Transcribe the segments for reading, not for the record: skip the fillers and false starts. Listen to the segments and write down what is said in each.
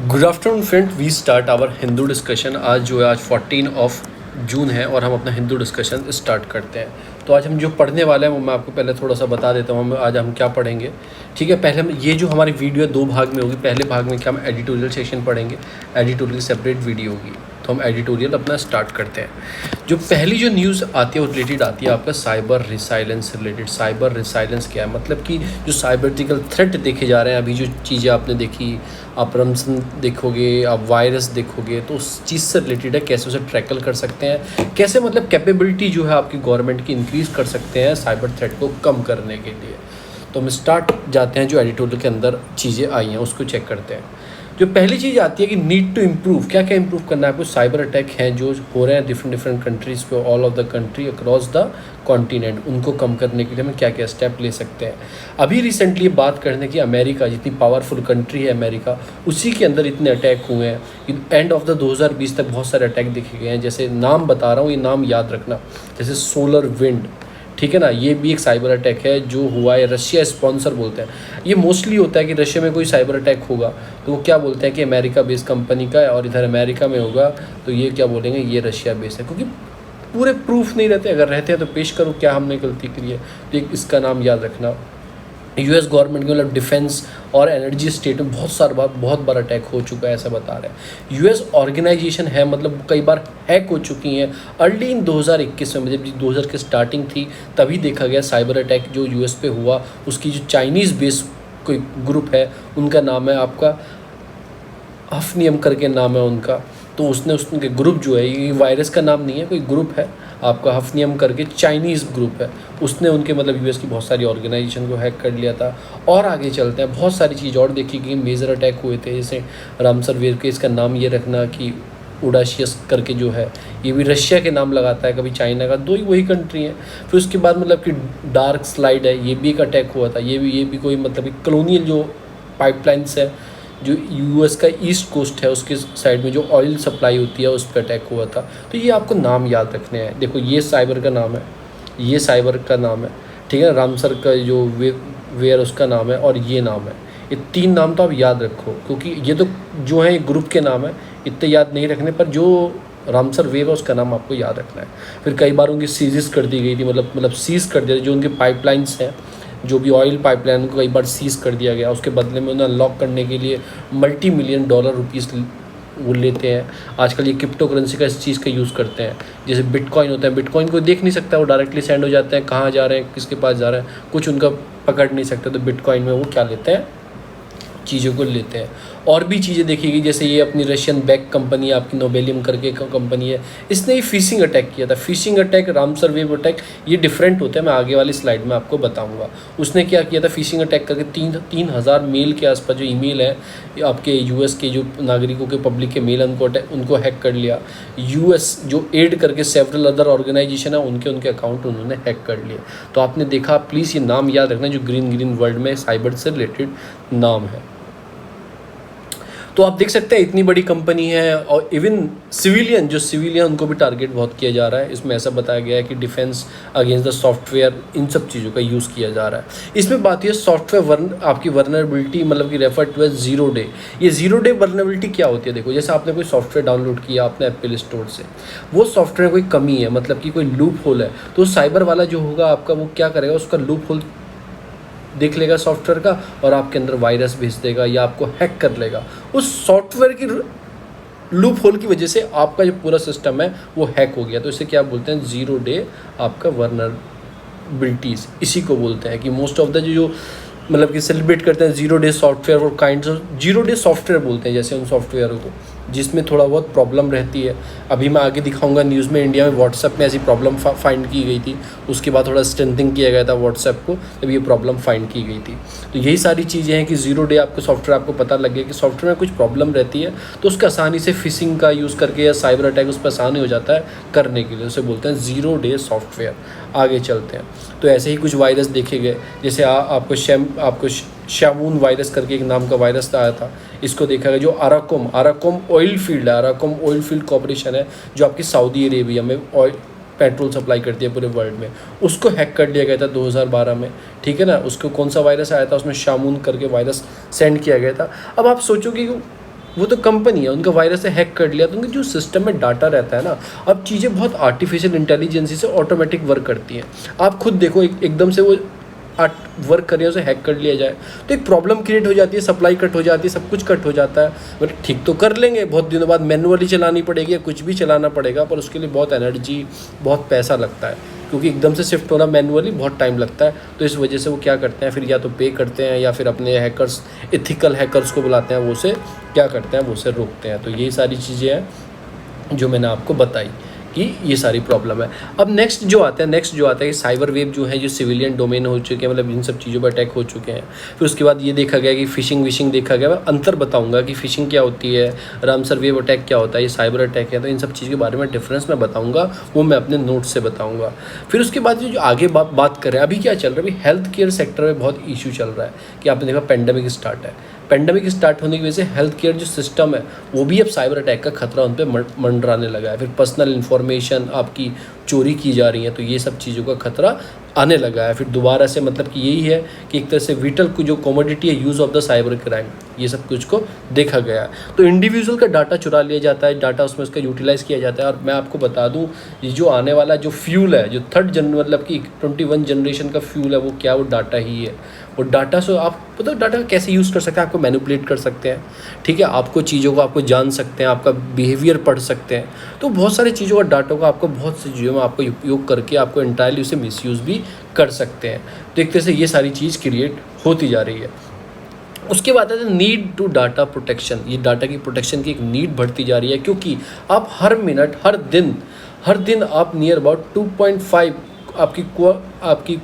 Good afternoon friend, we start our Hindu discussion. आज जो है, आज 14 जून है और हम अपना हिंदू डिस्कशन स्टार्ट करते हैं। तो आज हम जो पढ़ने वाले हैं वो मैं आपको पहले थोड़ा सा बता देता हूँ। आज हम क्या पढ़ेंगे, ठीक है। पहले हम ये जो हमारी वीडियो 2 भाग में होगी। पहले भाग में क्या हम एडिटोरियल सेक्शन पढ़ेंगे, एडिटोरियल सेपरेट वीडियो होगी। तो हम एडिटोरियल अपना स्टार्ट करते हैं। जो पहली जो न्यूज़ आती है वो रिलेटेड आती है आपका साइबर रिसाइलेंस से रिलेटेड। साइबर रिसाइलेंस क्या है, मतलब कि जो साइबर्टिकल थ्रेट देखे जा रहे हैं, अभी जो चीज़ें आपने देखी, आप रमसन देखोगे, आप वायरस देखोगे, तो उस चीज़ से रिलेटेड है। कैसे उसे ट्रैकल कर सकते हैं, कैसे मतलब कैपेबिलिटी जो है आपकी गवर्नमेंट की इंक्रीज़ कर सकते हैं साइबर थ्रेट को कम करने के लिए। तो हम स्टार्ट जाते हैं, जो एडिटोरियल के अंदर चीज़ें आई हैं उसको चेक करते हैं। जो पहली चीज़ आती है कि नीड टू इम्प्रूव, क्या क्या इम्प्रूव करना है आपको। साइबर अटैक हैं जो हो रहे हैं डिफरेंट कंट्रीज़ पे, all of the country across the continent, उनको कम करने के लिए हम क्या क्या स्टेप ले सकते हैं। अभी रिसेंटली बात करने की, अमेरिका जितनी पावरफुल कंट्री है अमेरिका, उसी के अंदर इतने अटैक हुए हैं। एंड ऑफ द 2020 तक बहुत सारे अटैक देखे गए हैं। जैसे नाम बता रहा हूँ, ये नाम याद रखना, जैसे सोलर विंड, ठीक है ना, ये भी एक साइबर अटैक है जो हुआ है। रशिया स्पॉन्सर बोलते हैं। ये मोस्टली होता है कि रशिया में कोई साइबर अटैक होगा तो वो क्या बोलते हैं कि अमेरिका बेस्ड कंपनी का है, और इधर अमेरिका में होगा तो ये क्या बोलेंगे, ये रशिया बेस्ड है। क्योंकि पूरे प्रूफ नहीं रहते, अगर रहते हैं तो पेश करो क्या हमने गलती की है। तो एक इसका नाम याद रखना। यूएस गवर्नमेंट के मतलब डिफेंस और एनर्जी स्टेट में बहुत बार अटैक हो चुका है, ऐसा बता रहे हैं। यूएस ऑर्गेनाइजेशन है, मतलब कई बार हैक हो चुकी हैं। अर्ली इन 2021 में, जब 2000 की स्टार्टिंग थी, तभी देखा गया साइबर अटैक जो यूएस पे हुआ। उसकी जो चाइनीज़ बेस्ड कोई ग्रुप है, उनका नाम है आपका हफनियम करके नाम है उनका। तो उसके ग्रुप जो है, ये वायरस का नाम नहीं है, कोई ग्रुप है आपका हफनियम करके, चाइनीज़ ग्रुप है। उसने उनके मतलब यूएस की बहुत सारी ऑर्गेनाइजेशन को हैक कर लिया था। और आगे चलते हैं, बहुत सारी चीज़ और देखी गई। मेजर अटैक हुए थे, जैसे रामसरवेर के, इसका नाम ये रखना कि उडाशियस करके जो है, ये भी रशिया के नाम लगाता है, कभी चाइना का, दो ही वही कंट्री हैं। फिर उसके बाद मतलब कि डार्क स्लाइड है, ये भी एक अटैक हुआ था। ये भी कोई मतलब कॉलोनियल जो पाइपलाइंस है, जो यूएस का ईस्ट कोस्ट है उसके साइड में जो ऑयल सप्लाई होती है, उस पर अटैक हुआ था। तो ये आपको नाम याद रखने हैं। देखो, ये साइबर का नाम है, ये साइबर का नाम है, ठीक है। रामसर का जो वेयर उसका नाम है, और ये नाम है। ये 3 नाम तो आप याद रखो, क्योंकि ये तो जो है ग्रुप के नाम है, इतने याद नहीं रखने, पर जो रामसर वेव है उसका नाम आपको याद रखना है। फिर कई बार उनकी सीजेस कर दी गई थी, मतलब सीज कर दिया, जो उनके पाइपलाइंस हैं, जो भी ऑयल पाइपलाइन, उनको कई बार सीज कर दिया गया। उसके बदले में उन्हें अनलॉक करने के लिए $multi-million वो लेते हैं। आजकल ये क्रिप्टो करेंसी का इस चीज़ का यूज़ करते हैं। जैसे बिटकॉइन होता है, बिटकॉइन को देख नहीं सकता, वो डायरेक्टली सेंड हो जाते हैं, कहाँ जा रहे हैं, किसके पास जा रहे हैं, कुछ उनका पकड़ नहीं सकते। तो बिटकॉइन में वो क्या लेते हैं, चीज़ों को लेते हैं। और भी चीज़ें देखी गई, जैसे ये अपनी रशियन बैक कंपनी है आपकी, नोबेलियम करके कंपनी है, इसने ही फिशिंग अटैक किया था। Phishing attack, Ramsar wave attack, ये डिफरेंट होते हैं, मैं आगे वाली स्लाइड में आपको बताऊंगा। उसने क्या किया था, फिशिंग अटैक करके 3,000 मेल के आसपास जो ईमेल है आपके यूएस के जो नागरिकों के, पब्लिक के मेल, उनको हैक कर लिया। यूएस जो एड करके सेवरल अदर ऑर्गेनाइजेशन है, उनके अकाउंट उन्होंने हैक कर लिए। तो आपने देखा, प्लीज़ ये नाम याद रखना, जो ग्रीन वर्ल्ड में साइबर से रिलेटेड नाम है। तो आप देख सकते हैं इतनी बड़ी कंपनी है, और इवन सिविलियन उनको भी टारगेट बहुत किया जा रहा है। इसमें ऐसा बताया गया है कि डिफेंस अगेंस्ट द सॉफ्टवेयर, इन सब चीज़ों का यूज़ किया जा रहा है। इसमें बात यह सॉफ्टवेयर आपकी वर्नरेबिलिटी, मतलब कि रेफर टू एज 0 डे। ये 0 डे वर्नरेबिलिटी क्या होती है, देखो, जैसे आपने कोई सॉफ्टवेयर डाउनलोड किया आपने एप्पल स्टोर से, वो सॉफ्टवेयर कोई कमी है, मतलब कि कोई लूप होल है, तो साइबर वाला जो होगा आपका, वो क्या करेगा, उसका लूप होल देख लेगा सॉफ्टवेयर का, और आपके अंदर वायरस भेज देगा या आपको हैक कर लेगा। उस सॉफ्टवेयर की लूप होल की वजह से आपका जो पूरा सिस्टम है वो हैक हो गया। तो इसे क्या बोलते हैं, 0 डे आपका वर्नरेबिलिटीज़, इसी को बोलते हैं। कि मोस्ट ऑफ द जो मतलब कि सेलिब्रेट करते हैं 0 डे सॉफ्टवेयर और काइंड ऑफ 0 डे सॉफ्टवेयर बोलते हैं, जैसे उन सॉफ्टवेयरों को जिसमें थोड़ा बहुत प्रॉब्लम रहती है। अभी मैं आगे दिखाऊंगा न्यूज़ में, इंडिया में व्हाट्सएप में ऐसी प्रॉब्लम फाइंड की गई थी, उसके बाद थोड़ा स्ट्रेंथिंग किया गया था व्हाट्सएप को, तब ये प्रॉब्लम फाइंड की गई थी। तो यही सारी चीज़ें हैं कि 0 डे आपके सॉफ्टवेयर, आपको पता लगे कि सॉफ्टवेयर में कुछ प्रॉब्लम रहती है, तो उसका आसानी से फिशिंग का यूज़ करके या साइबर अटैक उस पर आसानी हो जाता है करने के लिए, उसे बोलते हैं 0 डे सॉफ्टवेयर। आगे चलते हैं, तो ऐसे ही कुछ वायरस देखे गए, जैसे आपको शामून वायरस करके एक नाम का वायरस आया था। इसको देखा गया, जो अराकोम ऑयल फील्ड है, अराकोम ऑयल फील्ड कॉर्पोरेशन है, जो आपकी सऊदी अरेबिया में ऑयल पेट्रोल सप्लाई करती है पूरे वर्ल्ड में, उसको हैक कर लिया गया था 2012 में, ठीक है ना। उसको कौन सा वायरस आया था, उसमें शामून करके वायरस सेंड किया गया था। अब आप सोचो कि वो तो कंपनी है, उनका वायरस से हैक कर लिया, तो उनके जो सिस्टम में डाटा रहता है ना, अब चीज़ें बहुत आर्टिफिशियल इंटेलिजेंसी से ऑटोमेटिक वर्क करती हैं। आप खुद देखो, एकदम से वो वर्क कर रही है, उसे हैक कर लिया जाए तो एक प्रॉब्लम क्रिएट हो जाती है, सप्लाई कट हो जाती है, सब कुछ कट हो जाता है। मतलब ठीक तो कर लेंगे, बहुत दिनों बाद मैनुअली चलानी पड़ेगी या कुछ भी चलाना पड़ेगा, पर उसके लिए बहुत एनर्जी, बहुत पैसा लगता है, क्योंकि एकदम से शिफ्ट होना मैनुअली बहुत टाइम लगता है। तो इस वजह से वो क्या करते हैं, फिर या तो पे करते हैं या फिर अपने हैकर्स, एथिकल हैकर्स को बुलाते हैं, वो उसे क्या करते हैं, वो उसे रोकते हैं। तो यही सारी चीज़ें हैं जो मैंने आपको बताई कि ये सारी प्रॉब्लम है। अब नेक्स्ट जो आता है कि साइबर वेव जो है, जो सिविलियन डोमेन हो चुके हैं, मतलब इन सब चीज़ों पर अटैक हो चुके हैं। फिर उसके बाद ये देखा गया कि फिशिंग विशिंग देखा गया। मैं अंतर बताऊंगा कि फिशिंग क्या होती है, रामसर वेव अटैक क्या होता है, ये साइबर अटैक है, तो इन सब चीज़ के बारे में डिफरेंस मैं बताऊँगा, वो मैं अपने नोट से बताऊँगा। फिर उसके बाद जो आगे बात कर रहे हैं, अभी क्या चल रहा है, अभी हेल्थ केयर सेक्टर में बहुत इशू चल रहा है कि आपने देखा पेंडेमिक स्टार्ट है, पेंडेमिक स्टार्ट होने की वजह से हेल्थ केयर जो सिस्टम है वो भी अब साइबर अटैक का खतरा उन पर मंडराने लगा है। फिर पर्सनल इन्फॉर्मेशन आपकी चोरी की जा रही है, तो ये सब चीज़ों का खतरा आने लगा है। फिर दोबारा से मतलब कि यही है कि एक तरह से विटल को जो कमोडिटी है, use of the cyber crime, ये सब कुछ को देखा गया है। तो इंडिविजुअल का डाटा चुरा लिया जाता है, डाटा उसमें उसका यूटिलाइज़ किया जाता है। और मैं आपको बता दूं, ये जो आने वाला जो फ्यूल है, जो मतलब कि 21 जनरेशन का फ्यूल है, वो क्या, वो डाटा ही है। वो डाटा से आप पता डाटा कैसे यूज़ कर सकते हैं, आपको मैनिपुलेट कर सकते हैं, ठीक है, आपको चीज़ों को आपको जान सकते हैं, आपका बिहेवियर पढ़ सकते हैं। तो बहुत सारी चीज़ों का डाटा को आपको बहुत सी चीज़ों में आपको उपयोग करके आपको इंटायरली उसे मिसयूज़ भी कर सकते हैं। तो एक तरह से ये सारी चीज़ क्रिएट होती जा रही है। उसके बाद आता है नीड टू डाटा प्रोटेक्शन। ये डाटा की प्रोटेक्शन की एक नीड बढ़ती जा रही है, क्योंकि आप हर मिनट, हर दिन आप नियर अबाउट 2.5 आपकी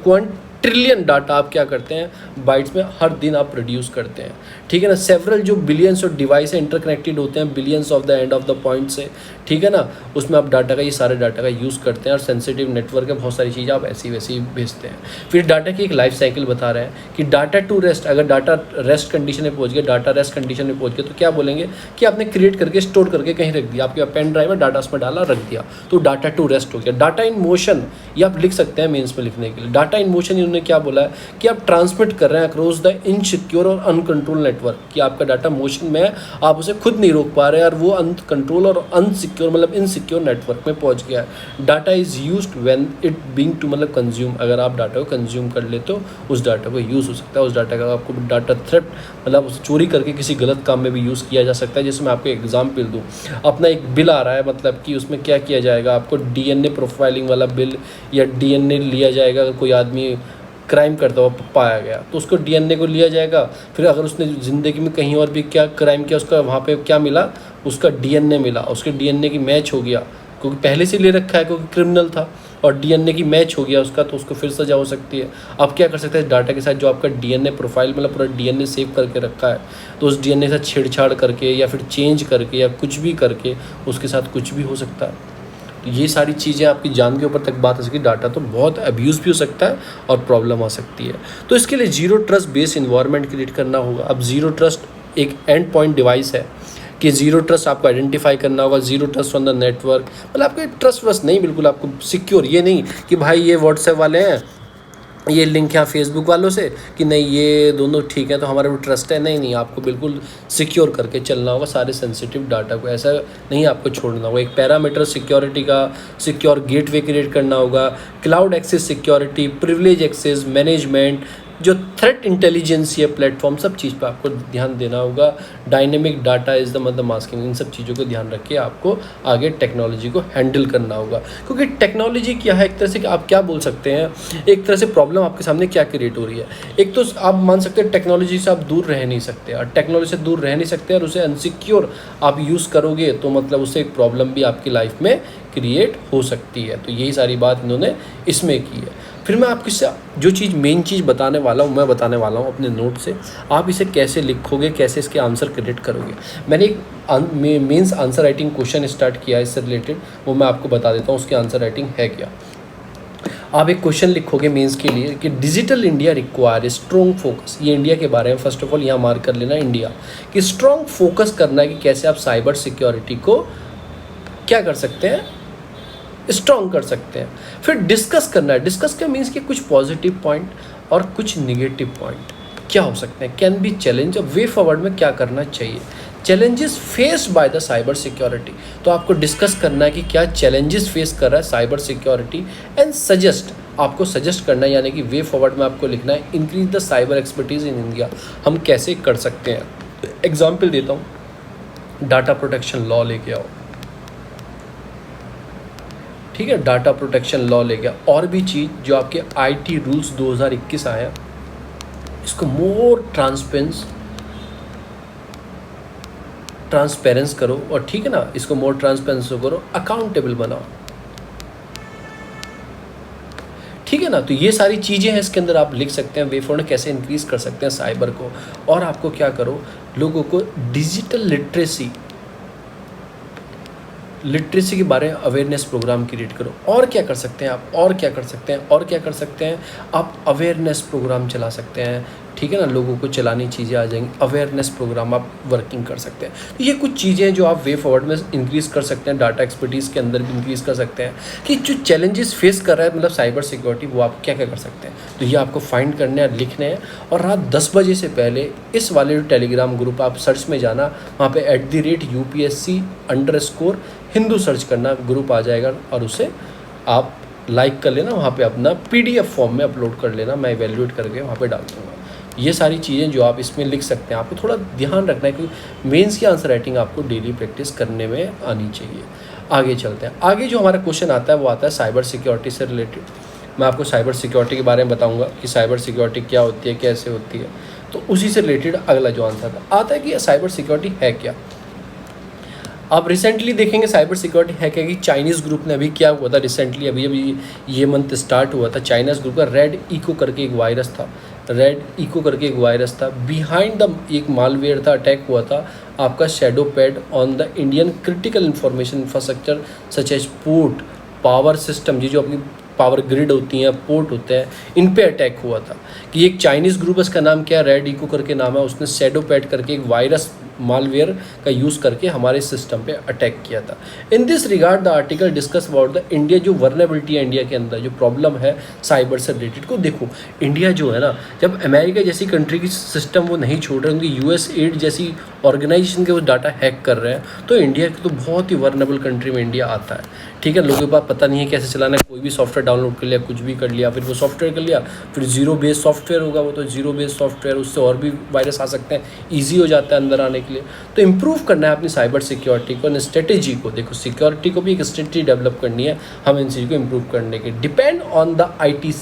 ट्रिलियन डाटा आप क्या करते हैं, बाइट्स में हर दिन आप प्रोड्यूस करते हैं, ठीक है ना। सेवरल जो बिलियंस ऑफ डिवाइस इंटरकनेक्टेड होते हैं, billions of the end of the point से, ठीक है ना, उसमें आप डाटा का, ये सारे डाटा का यूज़ करते हैं। और सेंसिटिव नेटवर्क है, बहुत सारी चीज़ें आप ऐसी वैसी भेजते हैं। फिर डाटा की एक लाइफ साइकिल बता रहे हैं कि डाटा टू रेस्ट, अगर डाटा रेस्ट कंडीशन में पहुँच गया, डाटा रेस्ट कंडीशन में पहुँच गया, तो क्या बोलेंगे कि आपने क्रिएट करके स्टोर करके कहीं रख दिया, आपके पेन ड्राइव में डाटा उसमें डाला, रख दिया, तो डाटा टू रेस्ट हो गया। डाटा इन मोशन, ये आप लिख सकते हैं मेंस में लिखने के लिए। डाटा इन मोशन इन्होंने क्या बोला है कि आप ट्रांसमिट कर रहे हैं अक्रॉस द इनसिक्योर और अनकंट्रोल नेटवर्क, कि आपका डाटा मोशन में है, आप उसे खुद नहीं रोक पा रहे हैं, और वो अनकंट्रोल और अनसिक्योर मतलब इनसिक्योर नेटवर्क में पहुंच गया है। Data is used when it being to मतलब कंज्यूम, अगर आप डाटा को कंज्यूम कर ले तो उस डाटा को यूज़ हो सकता है। उस डाटा का आपको डाटा थ्रेफ्ट मतलब उसे चोरी करके किसी गलत काम में भी यूज़ किया जा सकता है। जैसे मैं आपको एग्जाम्पल दूँ, अपना एक बिल आ रहा है, मतलब कि उसमें क्या किया जाएगा, आपको DNA प्रोफाइलिंग वाला बिल या DNA लिया जाएगा। अगर कोई आदमी क्राइम करता हुआ पाया गया तो उसको DNA को लिया जाएगा। फिर अगर उसने ज़िंदगी में कहीं और भी क्या क्राइम किया, उसका वहाँ पे क्या मिला, उसका DNA मिला, उसके DNA की मैच हो गया, क्योंकि पहले से ले रखा है, क्योंकि क्रिमिनल था, और DNA की मैच हो गया उसका, तो उसको फिर सजा हो सकती है। आप क्या कर सकते हैं, डाटा के साथ जो आपका DNA प्रोफाइल मतलब पूरा DNA सेव करके रखा है, तो उस DNA के साथ छेड़छाड़ करके या फिर चेंज करके या कुछ भी करके उसके साथ कुछ भी हो सकता है। तो ये सारी चीज़ें आपकी जान के ऊपर तक बात हो सकती है। डाटा तो बहुत अब्यूज़ भी हो सकता है और प्रॉब्लम आ सकती है। तो इसके लिए zero trust based environment create करना होगा। अब ज़ीरो ट्रस्ट एक एंड पॉइंट डिवाइस है कि ज़ीरो ट्रस्ट आपको आइडेंटिफाई करना होगा। Zero trust on the network, मतलब आपको ट्रस्ट वस्ट नहीं, बिल्कुल आपको सिक्योर, ये नहीं कि भाई ये व्हाट्सएप वाले हैं, ये लिंक है फेसबुक वालों से कि नहीं ये दोनों ठीक है तो हमारे वो ट्रस्ट है, नहीं, आपको बिल्कुल सिक्योर करके चलना होगा सारे सेंसिटिव डाटा को। ऐसा नहीं आपको छोड़ना होगा। एक पैरामीटर सिक्योरिटी का सिक्योर गेटवे क्रिएट करना होगा, cloud access security, privilege access management, जो थ्रेट इंटेलिजेंस है प्लेटफॉर्म, सब चीज़ पे आपको ध्यान देना होगा। डायनेमिक डाटा इज़ द मतलब मास्किंग, इन सब चीज़ों को ध्यान रख के आपको आगे टेक्नोलॉजी को हैंडल करना होगा। क्योंकि टेक्नोलॉजी क्या है, एक तरह से कि आप क्या बोल सकते हैं, एक तरह से प्रॉब्लम आपके सामने क्या क्रिएट हो रही है। एक तो आप मान सकते हैं टेक्नोलॉजी से आप दूर रह नहीं सकते, और टेक्नोलॉजी से दूर रह नहीं सकते और उसे अनसिक्योर आप यूज़ करोगे तो मतलब उससे एक प्रॉब्लम भी आपकी लाइफ में क्रिएट हो सकती है। तो यही सारी बात इन्होंने इसमें की है। फिर मैं आपको इससे जो चीज़ मेन चीज़ बताने वाला हूँ, मैं बताने वाला हूँ अपने नोट से, आप इसे कैसे लिखोगे, कैसे इसके आंसर क्रिएट करोगे। मैंने एक mains answer writing question start किया है इससे रिलेटेड, वो मैं आपको बता देता हूँ उसकी आंसर राइटिंग है क्या। आप एक क्वेश्चन लिखोगे मेंस के लिए कि digital India require strong focus. ये इंडिया के बारे में फर्स्ट ऑफ ऑल यहाँ मार्क कर लेना इंडिया, कि स्ट्रॉन्ग फोकस करना है कि कैसे आप साइबर सिक्योरिटी को क्या कर सकते हैं, स्ट्रॉन्ग कर सकते हैं। फिर डिस्कस करना है। डिस्कस का मीन्स कि कुछ पॉजिटिव पॉइंट और कुछ निगेटिव पॉइंट क्या हो सकते हैं, कैन बी चैलेंज और वे फॉरवर्ड में क्या करना चाहिए। Challenges faced by the cyber security. तो आपको डिस्कस करना है कि क्या चैलेंजेस फेस कर रहा है साइबर सिक्योरिटी एंड सजेस्ट, आपको सजेस्ट करना है, यानी कि वे फॉरवर्ड में आपको लिखना है increase the cyber expertise in India, हम कैसे कर सकते हैं। एग्जाम्पल देता हूँ, डाटा प्रोटेक्शन लॉ लेके आओ, ठीक है, डाटा प्रोटेक्शन लॉ लेके आओ। और भी चीज़ जो आपके IT रूल्स 2021 आया, इसको मोर ट्रांसपेरेंस करो, और ठीक है ना, इसको मोर ट्रांसपेरेंस करो, अकाउंटेबल बनाओ, ठीक है ना। तो ये सारी चीज़ें हैं इसके अंदर, आप लिख सकते हैं वे फॉरवर्ड कैसे इंक्रीज़ कर सकते हैं साइबर को। और आपको क्या करो, लोगों को डिजिटल लिटरेसी के बारे में अवेयरनेस प्रोग्राम क्रिएट करो। और क्या कर सकते हैं आप, और क्या कर सकते हैं, और क्या कर सकते हैं आप, अवेयरनेस प्रोग्राम चला सकते हैं, ठीक है ना, लोगों को चलानी चीज़ें आ जाएंगी, अवेयरनेस प्रोग्राम आप वर्किंग कर सकते हैं। तो ये कुछ चीज़ें हैं जो आप वे फॉरवर्ड में इंक्रीज़ कर सकते हैं, डाटा एक्सपर्टीज़ के अंदर भी इंक्रीज़ कर सकते हैं कि जो चैलेंजेस फेस कर रहा है मतलब साइबर सिक्योरिटी, वो आप क्या क्या कर सकते हैं। तो ये आपको फाइंड करने हैं, लिखने हैं। और रात 10 बजे से पहले इस वाले जो टेलीग्राम ग्रुप, आप सर्च में जाना, वहाँ पे @UPSC_ हिंदू सर्च करना, ग्रुप आ जाएगा, और उसे आप लाइक कर लेना, वहाँ पे अपना PDF फॉर्म में अपलोड कर लेना, मैं इवैल्यूएट करके वहाँ पे डाल दूँगा। ये सारी चीज़ें जो आप इसमें लिख सकते हैं, आपको थोड़ा ध्यान रखना है क्योंकि मेंस की आंसर राइटिंग आपको डेली प्रैक्टिस करने में आनी चाहिए। आगे चलते हैं, आगे जो हमारा क्वेश्चन आता है वो आता है साइबर सिक्योरिटी से रिलेटेड। मैं आपको साइबर सिक्योरिटी के बारे में बताऊँगा कि साइबर सिक्योरिटी क्या होती है, कैसे होती है। तो उसी से रिलेटेड अगला जो आंसर आता है कि साइबर सिक्योरिटी है क्या। आप रिसेंटली देखेंगे साइबर सिक्योरिटी है क्या कि चाइनीज़ ग्रुप ने अभी क्या हुआ था रिसेंटली, अभी ये मंथ स्टार्ट हुआ था, चाइनीज़ ग्रुप का रेड इको करके एक वायरस था, बिहाइंड द एक मालवेयर था, अटैक हुआ था आपका shadow pad on the Indian critical information infrastructure such as port, power system, ये जो अपनी पावर ग्रिड होती हैं, पोर्ट होते हैं, इन पे अटैक हुआ था। कि एक चाइनीज़ ग्रुप, इसका नाम क्या है, रेड इको करके नाम है, उसने शैडो पैड करके एक वायरस मालवेयर का यूज़ करके हमारे सिस्टम पे अटैक किया था। In this regard the article discuss about the India, जो वर्नेबिलिटी है इंडिया के अंदर, जो प्रॉब्लम है साइबर से रिलेटेड को। देखो इंडिया जो है ना, जब अमेरिका जैसी कंट्री की सिस्टम वो नहीं छोड़ रहे, उनकी USAID जैसी ऑर्गेनाइजेशन के वो डाटा हैक कर रहे हैं, तो इंडिया की तो बहुत ही वर्नेबल कंट्री में इंडिया आता है, ठीक है। लोगों के पास पता नहीं है कैसे चलाना है, कोई भी सॉफ्टवेयर डाउनलोड कर लिया, कुछ भी कर लिया, फिर वो सॉफ्टवेयर कर लिया, फिर जीरो बेस सॉफ्टवेयर होगा वो, तो जीरो बेस सॉफ्टवेयर, उससे और भी वायरस आ सकते हैं, ईजी हो जाता है अंदर आने के लिए। तो इम्प्रूव करना है अपनी साइबर सिक्योरिटी को, स्ट्रेटेजी को। देखो सिक्योरिटी को भी एक स्ट्रेटेजी डेवलप करनी है हम इन चीज़ को इम्प्रूव करने के। डिपेंड ऑन द IT,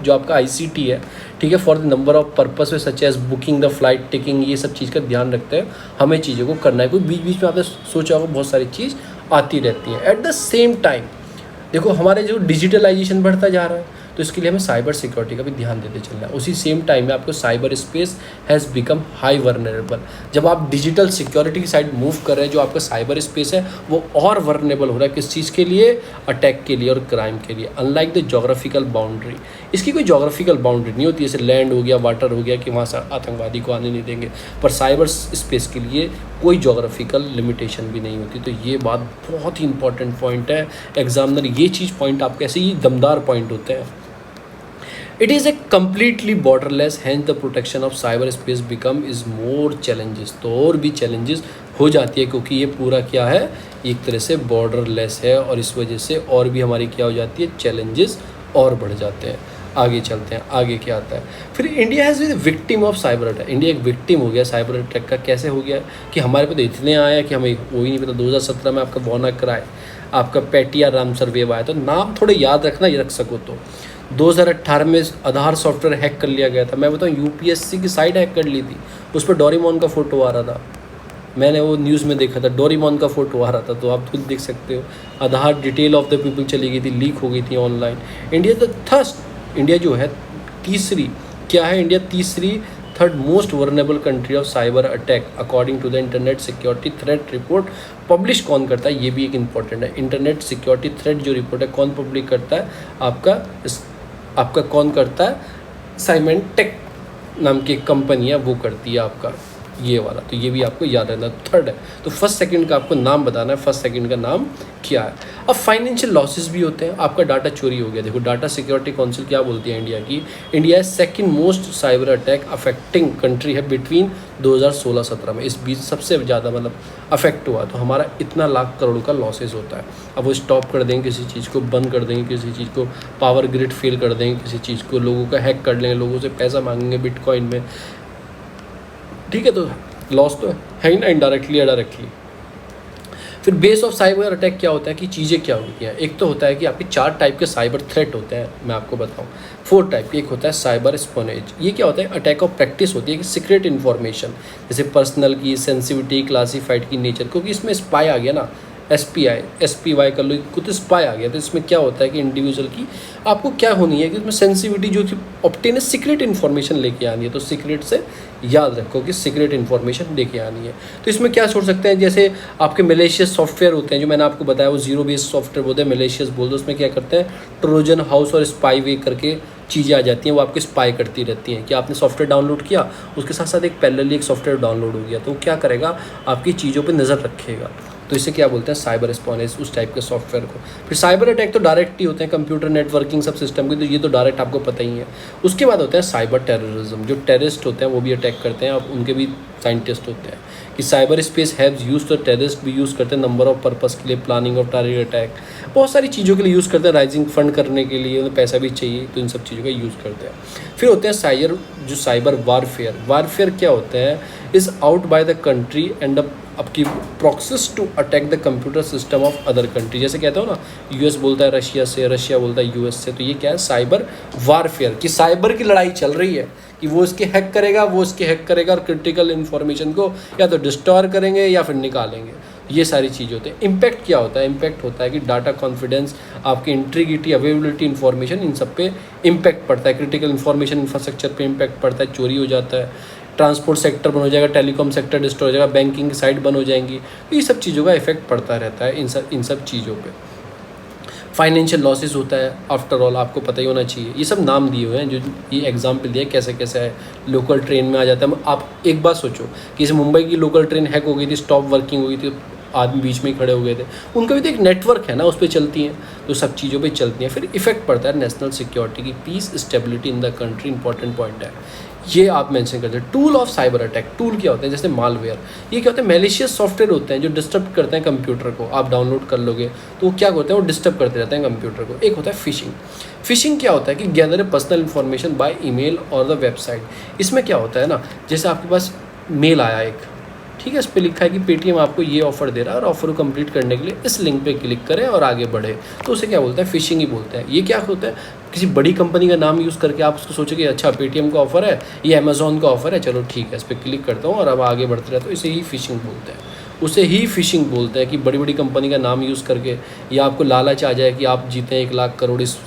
जो आपका ICT है, ठीक है, for the number of purpose such as booking the flight ticking, ये सब चीज़ का ध्यान रखते हैं हमें चीज़ों को करना है, क्योंकि बीच बीच में आपने सोचा होगा बहुत सारी चीज़ आती रहती है। एट द सेम टाइम देखो हमारे जो डिजिटलाइजेशन बढ़ता जा रहा है, तो इसके लिए हमें साइबर सिक्योरिटी का भी ध्यान देते चलना है। उसी सेम टाइम में आपको cyber space has become high vulnerable. जब आप डिजिटल सिक्योरिटी की साइड मूव कर रहे हैं, जो आपका साइबर स्पेस है वो और वर्नरेबल हो रहा है, किस चीज़ के लिए, अटैक के लिए और क्राइम के लिए। अनलाइक द जोग्राफिकल बाउंड्री, इसकी कोई जोग्राफिकल बाउंड्री नहीं होती, जैसे लैंड हो गया, वाटर हो गया, कि वहाँ से आतंकवादी को आने नहीं देंगे, पर साइबर स्पेस के लिए कोई जोग्राफिकल लिमिटेशन भी नहीं होती। तो ये बात बहुत ही इंपॉर्टेंट पॉइंट है, एग्जामिनर ये चीज़ पॉइंट आपके ऐसे ही दमदार पॉइंट होते हैं। It is a completely borderless, hence the protection of cyber space become is more challenges, तो और भी चैलेंजेस हो जाती है, क्योंकि ये पूरा क्या है, एक तरह से बॉर्डरलेस है, और इस वजह से और भी हमारी क्या हो जाती है, चैलेंजेस और बढ़ जाते हैं। आगे चलते हैं, आगे क्या आता है। फिर India has been victim of cyber attack, India एक विक्टिम हो गया साइबर अटैक का। कैसे हो गया कि हमारे पे तो इतने आए हैं कि हमें वो ही नहीं पता। 2017 में आपका WannaCry, आपका पेटिया रामसरवेव आया, तो नाम थोड़े याद रखना, ये रख सको तो। 2018 में आधार सॉफ्टवेयर हैक कर लिया गया था, मैं बताऊँ UPSC की साइट हैक कर ली थी, उस पर डोरेमोन का फ़ोटो आ रहा था, मैंने वो न्यूज़ में देखा था, डोरेमोन का फ़ोटो आ रहा था, तो आप खुद देख सकते हो। आधार डिटेल ऑफ द पीपल चली गई थी, लीक हो गई थी ऑनलाइन। इंडिया जो है तीसरी, क्या है India, third most vulnerable country of cyber attack according to the internet security threat report. Publish कौन करता है, ये भी एक इंपॉर्टेंट है। इंटरनेट सिक्योरिटी थ्रेट जो रिपोर्ट है कौन पब्लिक करता है, आपका कौन करता है, साइमेंटेक नाम की एक कंपनी है वो करती है आपका। ये वाला, तो ये भी आपको याद रहना। थर्ड है, तो फर्स्ट सेकंड का आपको नाम बताना है, फर्स्ट सेकंड का नाम क्या है। अब फाइनेंशियल लॉसेस भी होते हैं, आपका डाटा चोरी हो गया। देखो डाटा सिक्योरिटी काउंसिल क्या बोलती है इंडिया की, इंडिया है second most cyber attack affecting country है बिटवीन 2016-17 में। इस बीच सबसे ज़्यादा मतलब अफेक्ट हुआ, तो हमारा इतना लाख करोड़ का लॉसेज होता है। अब वो स्टॉप कर देंगे किसी चीज़ को, बंद कर देंगे किसी चीज़ को, पावर ग्रिड फेल कर देंगे किसी चीज़ को, लोगों का हैक कर लेंगे, लोगों से पैसा मांगेंगे बिटकॉइन में, ठीक है, तो लॉस तो है ही ना, इनडायरेक्टली या डायरेक्टली। फिर बेस ऑफ साइबर अटैक क्या होता है कि चीज़ें क्या होती हैं। एक तो होता है कि आपके 4 टाइप के साइबर थ्रेट होते हैं, मैं आपको बताऊं 4 टाइप के। एक होता है साइबर स्पोनेज, ये क्या होता है, अटैक ऑफ प्रैक्टिस होती है कि सीक्रेट इन्फॉर्मेशन जैसे पर्सनल की, सेंसिटिविटी, क्लासीफाइड की नेचर, क्योंकि इसमें स्पाई आ गया ना, SPY कर लो, कुछ स्पाई आ गया। तो इसमें क्या होता है कि इंडिविजुअल की आपको क्या होनी है कि उसमें सेंसिटिविटी जो कि ऑब्टेन सीक्रेट इन्फॉर्मेशन लेके आनी है, तो सीक्रेट से याद रखो कि सीक्रेट इन्फॉर्मेशन लेके आनी है। तो इसमें क्या छोड़ सकते हैं, जैसे आपके मलेशियस सॉफ्टवेयर होते हैं जो मैंने आपको बताया, वो जीरो बेस्ड सॉफ्टवेयर बोलते हैं, मलेशियस बोलते हैं। उसमें क्या करते हैं, ट्रोजन हाउस और स्पाईवे करके चीज़ें आ जाती हैं, वो आपको स्पाई करती रहती हैं कि आपने सॉफ्टवेयर डाउनलोड किया, उसके साथ साथ एक पैरेलली एक सॉफ्टवेयर डाउनलोड हो गया, तो वो क्या करेगा, आपकी चीज़ों पर नज़र रखेगा। तो इसे क्या बोलते हैं, साइबर स्पॉनेज, उस टाइप के सॉफ्टवेयर को। फिर साइबर अटैक तो डायरेक्ट ही होते हैं, कंप्यूटर नेटवर्किंग सब सिस्टम के, तो ये तो डायरेक्ट आपको पता ही है। उसके बाद होते हैं साइबर टेररिज्म, जो टेररिस्ट होते हैं वो भी अटैक करते हैं, अब उनके भी साइंटिस्ट होते हैं कि साइबर स्पेस हैव्स यूज, तो टेररिस्ट भी यूज़ करते हैं नंबर ऑफ पर्पस के लिए, प्लानिंग ऑफ टारगेट अटैक, बहुत सारी चीज़ों के लिए यूज़ करते हैं, राइजिंग फंड करने के लिए, उन्हें पैसा भी चाहिए, तो इन सब चीज़ों का यूज़ करते हैं। फिर होते हैं साइबर वारफेयर क्या होते हैं, is out by the country and आपकी proxies to attack the computer system of other country. जैसे कहते हो ना, यूएस बोलता है रशिया से, रशिया बोलता है यूएस से, तो ये क्या है, साइबर वारफेयर की साइबर की लड़ाई चल रही है कि वो इसके हैक करेगा, वो इसके हैक करेगा, और क्रिटिकल इन्फॉर्मेशन को या तो डिस्टोर करेंगे या फिर निकालेंगे। ये सारी चीज़ होते हैं। इम्पैक्ट क्या होता है, इम्पैक्ट होता है कि डाटा कॉन्फिडेंस, आपकी इंटीग्रिटी, अवेलेबिलिटी इन्फॉर्मेशन, इन सब पे इम्पैक्ट पड़ता है। क्रिटिकल इन्फॉर्मेशन इंफ्रास्ट्रक्चर पे इम्पैक्ट पड़ता है, चोरी हो जाता है, ट्रांसपोर्ट सेक्टर बंद हो जाएगा, टेलीकॉम सेक्टर डिस्टर्ब हो जाएगा, बैंकिंग की साइट बंद हो जाएंगी, तो ये सब चीज़ों का इफेक्ट पड़ता रहता है इन सब चीज़ों पे। फाइनेंशियल लॉसेस होता है, आफ्टर ऑल आपको पता ही होना चाहिए। ये सब नाम दिए हुए हैं, जो ये एग्जाम्पल दिया कैसे कैसे है। लोकल ट्रेन में आ जाता है, आप एक बात सोचो कि जैसे मुंबई की लोकल ट्रेन हैक हो गई थी, स्टॉप वर्किंग हो गई थी, आदमी बीच में ही खड़े हो गए थे, उनका भी तो एक नेटवर्क है ना, उस पर चलती हैं, तो सब चीज़ों पे चलती हैं। फिर इफेक्ट पड़ता है नेशनल सिक्योरिटी की, peace stability in the country, important point है, ये आप मेंशन करते हैं। Tool of cyber attack, tool क्या होते हैं, जैसे मालवेयर, ये क्या होते हैं, मैलिशियस सॉफ्टवेयर होते हैं जो डिस्टर्ब करते हैं कंप्यूटर को। आप डाउनलोड कर लोगे तो वो क्या होते हैं, वो डिस्टर्ब करते रहते हैं कंप्यूटर को। एक होता है फिशिंग क्या होता है कि gather personal information by email और द वेबसाइट। इसमें क्या होता है ना, जैसे आपके पास मेल आया एक, ठीक है, इस पर लिखा है कि पेटीएम आपको ये ऑफर दे रहा है और ऑफर को कंप्लीट करने के लिए इस लिंक पे क्लिक करें और आगे बढ़े, तो उसे क्या बोलते हैं, फिशिंग ही बोलते हैं। ये क्या होता है, किसी बड़ी कंपनी का नाम यूज़ करके आप उसको सोचो कि अच्छा पेटीएम का ऑफर है, ये अमेजोन का ऑफर है, चलो ठीक है, इस पर क्लिक करता हूँ और अब आगे बढ़ते रहते हो, इसे ही फिशिंग बोलते हैं। उसे ही फिशिंग बोलते हैं कि बड़ी बड़ी कंपनी का नाम यूज़ करके, या आपको लालच आ जाए कि आप जीते 1 लाख करोड़, इस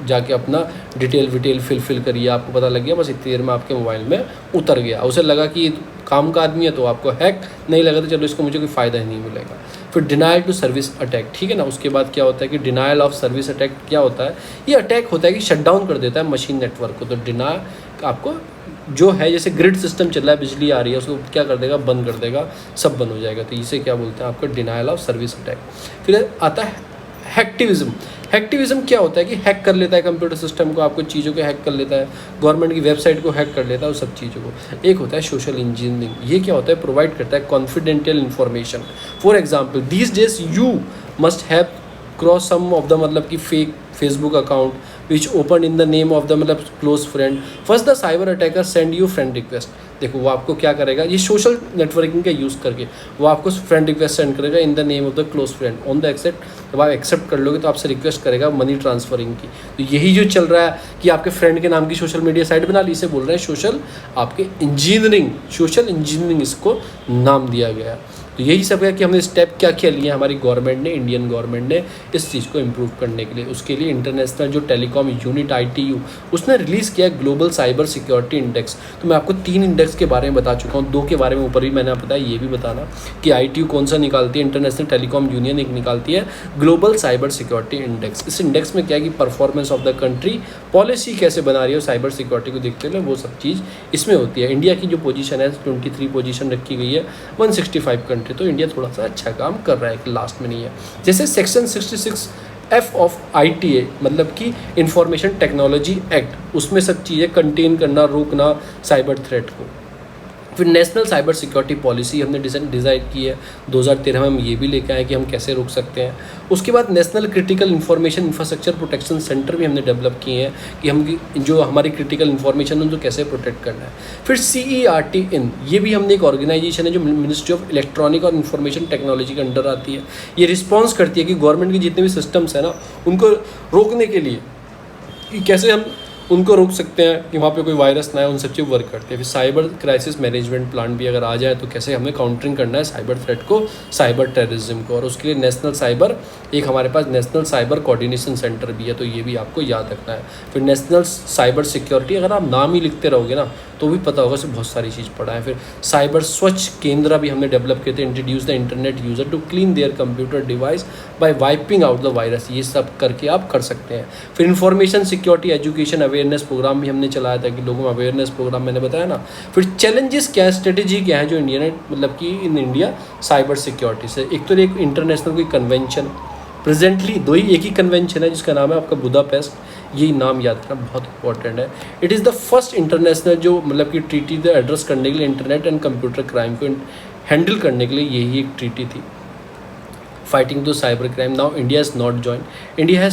जाके अपना डिटेल फिल करिए, आपको पता लग गया, बस इतनी देर में आपके मोबाइल में उतर गया। उसे लगा कि काम का आदमी है तो आपको हैक नहीं लगा, तो चलो इसको मुझे कोई फ़ायदा ही नहीं मिलेगा। फिर डिनायल टू सर्विस अटैक, ठीक है ना। उसके बाद क्या होता है कि डिनायल ऑफ सर्विस अटैक क्या होता है, ये अटैक होता है कि शट डाउन कर देता है मशीन नेटवर्क को। तो डिनायल आपको जो है, जैसे ग्रिड सिस्टम चल रहा है, बिजली आ रही है, उसको क्या कर देगा, बंद कर देगा, सब बंद हो जाएगा, तो इसे क्या बोलते हैं, आपको डिनायल ऑफ सर्विस अटैक। फिर आता है हैक्टिविज्म क्या होता है कि हैक कर लेता है कंप्यूटर सिस्टम को, आपको चीज़ों को हैक कर लेता है, गवर्नमेंट की वेबसाइट को हैक कर लेता है, उस सब चीज़ों को। एक होता है सोशल इंजीनियरिंग, ये क्या होता है, प्रोवाइड करता है confidential information. For example, these days you must have cross some of the मतलब कि fake Facebook account which open in the name of the मतलब close friend, first the cyber attacker send you friend request. देखो वो आपको क्या करेगा, ये social networking का यूज़ करके वो आपको फ्रेंड रिक्वेस्ट सेंड करेगा in the name of the close friend on the accept. जब आप एक्सेप्ट कर लोगे तो आपसे रिक्वेस्ट करेगा मनी ट्रांसफरिंग की। तो यही जो चल रहा है कि आपके फ्रेंड के नाम की सोशल मीडिया साइट बना ली, इसे बोल रहे हैं सोशल इंजीनियरिंग इसको नाम दिया गया है। तो यही सब है कि हमने स्टेप क्या क्या लिए हमारी गवर्नमेंट ने, इंडियन गवर्नमेंट ने इस चीज़ को इम्प्रूव करने के लिए। उसके लिए इंटरनेशनल जो टेलीकॉम यूनिट ITU उसने रिलीज़ किया ग्लोबल साइबर सिक्योरिटी इंडेक्स। तो मैं आपको 3 इंडेक्स के बारे में बता चुका हूँ, 2 के बारे में ऊपर भी मैंने बताया, ये भी बताना कि ITU कौन सा निकालती है, इंटरनेशनल टेलीकॉम यूनियन एक निकालती है ग्लोबल साइबर सिक्योरिटी इंडेक्स। इस इंडेक्स में क्या है कि performance of the country, policy कैसे बना रही है साइबर सिक्योरिटी को देखते हुए, वो सब चीज़ इसमें होती है। इंडिया की जो पोजीशन है 23 पोजीशन रखी गई है 165 कंट्री, तो इंडिया थोड़ा सा अच्छा काम कर रहा है कि लास्ट में नहीं है। जैसे सेक्शन 66F ऑफ ITA मतलब कि इंफॉर्मेशन टेक्नोलॉजी एक्ट, उसमें सब चीज़ें कंटेन करना, रोकना साइबर थ्रेट को। फिर नेशनल साइबर सिक्योरिटी पॉलिसी हमने डिज़ाइन की है 2013 में, हम ये भी लेके आए कि हम कैसे रोक सकते हैं। उसके बाद national critical information infrastructure protection centre भी हमने डेवलप किए हैं कि हम जो हमारी क्रिटिकल इंफॉर्मेशन है उनको कैसे प्रोटेक्ट करना है। फिर CERT इन, ये भी हमने एक ऑर्गेनाइजेशन है जो मिनिस्ट्री ऑफ इलेक्ट्रॉनिक और इंफॉर्मेशन टेक्नोलॉजी के अंडर आती है। ये रिस्पॉन्स करती है कि गवर्नमेंट के जितने भी सिस्टम्स हैं ना उनको रोकने के लिए कि कैसे हम उनको रोक सकते हैं कि वहाँ पे कोई वायरस ना है, उन सब चीज़ वर्क करते हैं। फिर साइबर क्राइसिस मैनेजमेंट प्लान भी अगर आ जाए तो कैसे हमें काउंटरिंग करना है साइबर थ्रेट को, साइबर टेररिज्म को। और उसके लिए नेशनल साइबर, एक हमारे पास नेशनल साइबर कोऑर्डिनेशन सेंटर भी है, तो ये भी आपको याद रखना है। फिर नेशनल साइबर सिक्योरिटी, अगर आप नाम ही लिखते रहोगे ना तो भी पता होगा, उससे बहुत सारी चीज़ पढ़ा है। फिर साइबर स्वच्छ केंद्र भी हमने डेवलप किए थे, introduce the internet user to clean their computer device by wiping out the virus, ये सब करके आप कर सकते हैं। फिर information security education awareness program भी हमने चलाया था कि लोगों में अवेयरनेस प्रोग्राम मैंने बताया ना। फिर चैलेंजेस क्या है, स्ट्रेटेजी क्या है जो इंडिया ने मतलब कि इन इंडिया साइबर सिक्योरिटी से, एक तो एक इंटरनेशनल कोई कन्वेंशन, प्रेजेंटली एक ही कन्वेंशन है जिसका नाम है आपका बुदापेस्ट, यही नाम याद रखना बहुत इंपॉर्टेंट है। It is the first international जो मतलब कि ट्रीटी द एड्रेस करने के लिए इंटरनेट एंड कंप्यूटर क्राइम को हैंडल करने के लिए यही एक ट्रीटी थी, fighting to cyber crime. Now India has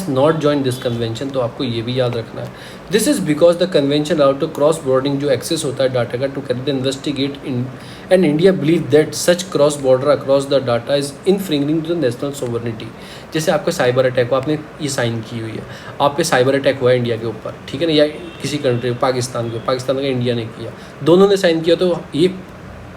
not join this convention, तो आपको ये भी याद रखना है। This is because the convention allowed to cross bordering जो एक्सेस होता है डाटा का to carry the investigate in, and India believe that such cross border across the data is infringing to the national sovereignty. जैसे आपका cyber attack हो, आपने ये sign की हुई है, आप पे साइबर अटैक हुआ है इंडिया के ऊपर, ठीक है ना, या किसी कंट्री पाकिस्तान का इंडिया ने किया, दोनों ने साइन किया, तो ये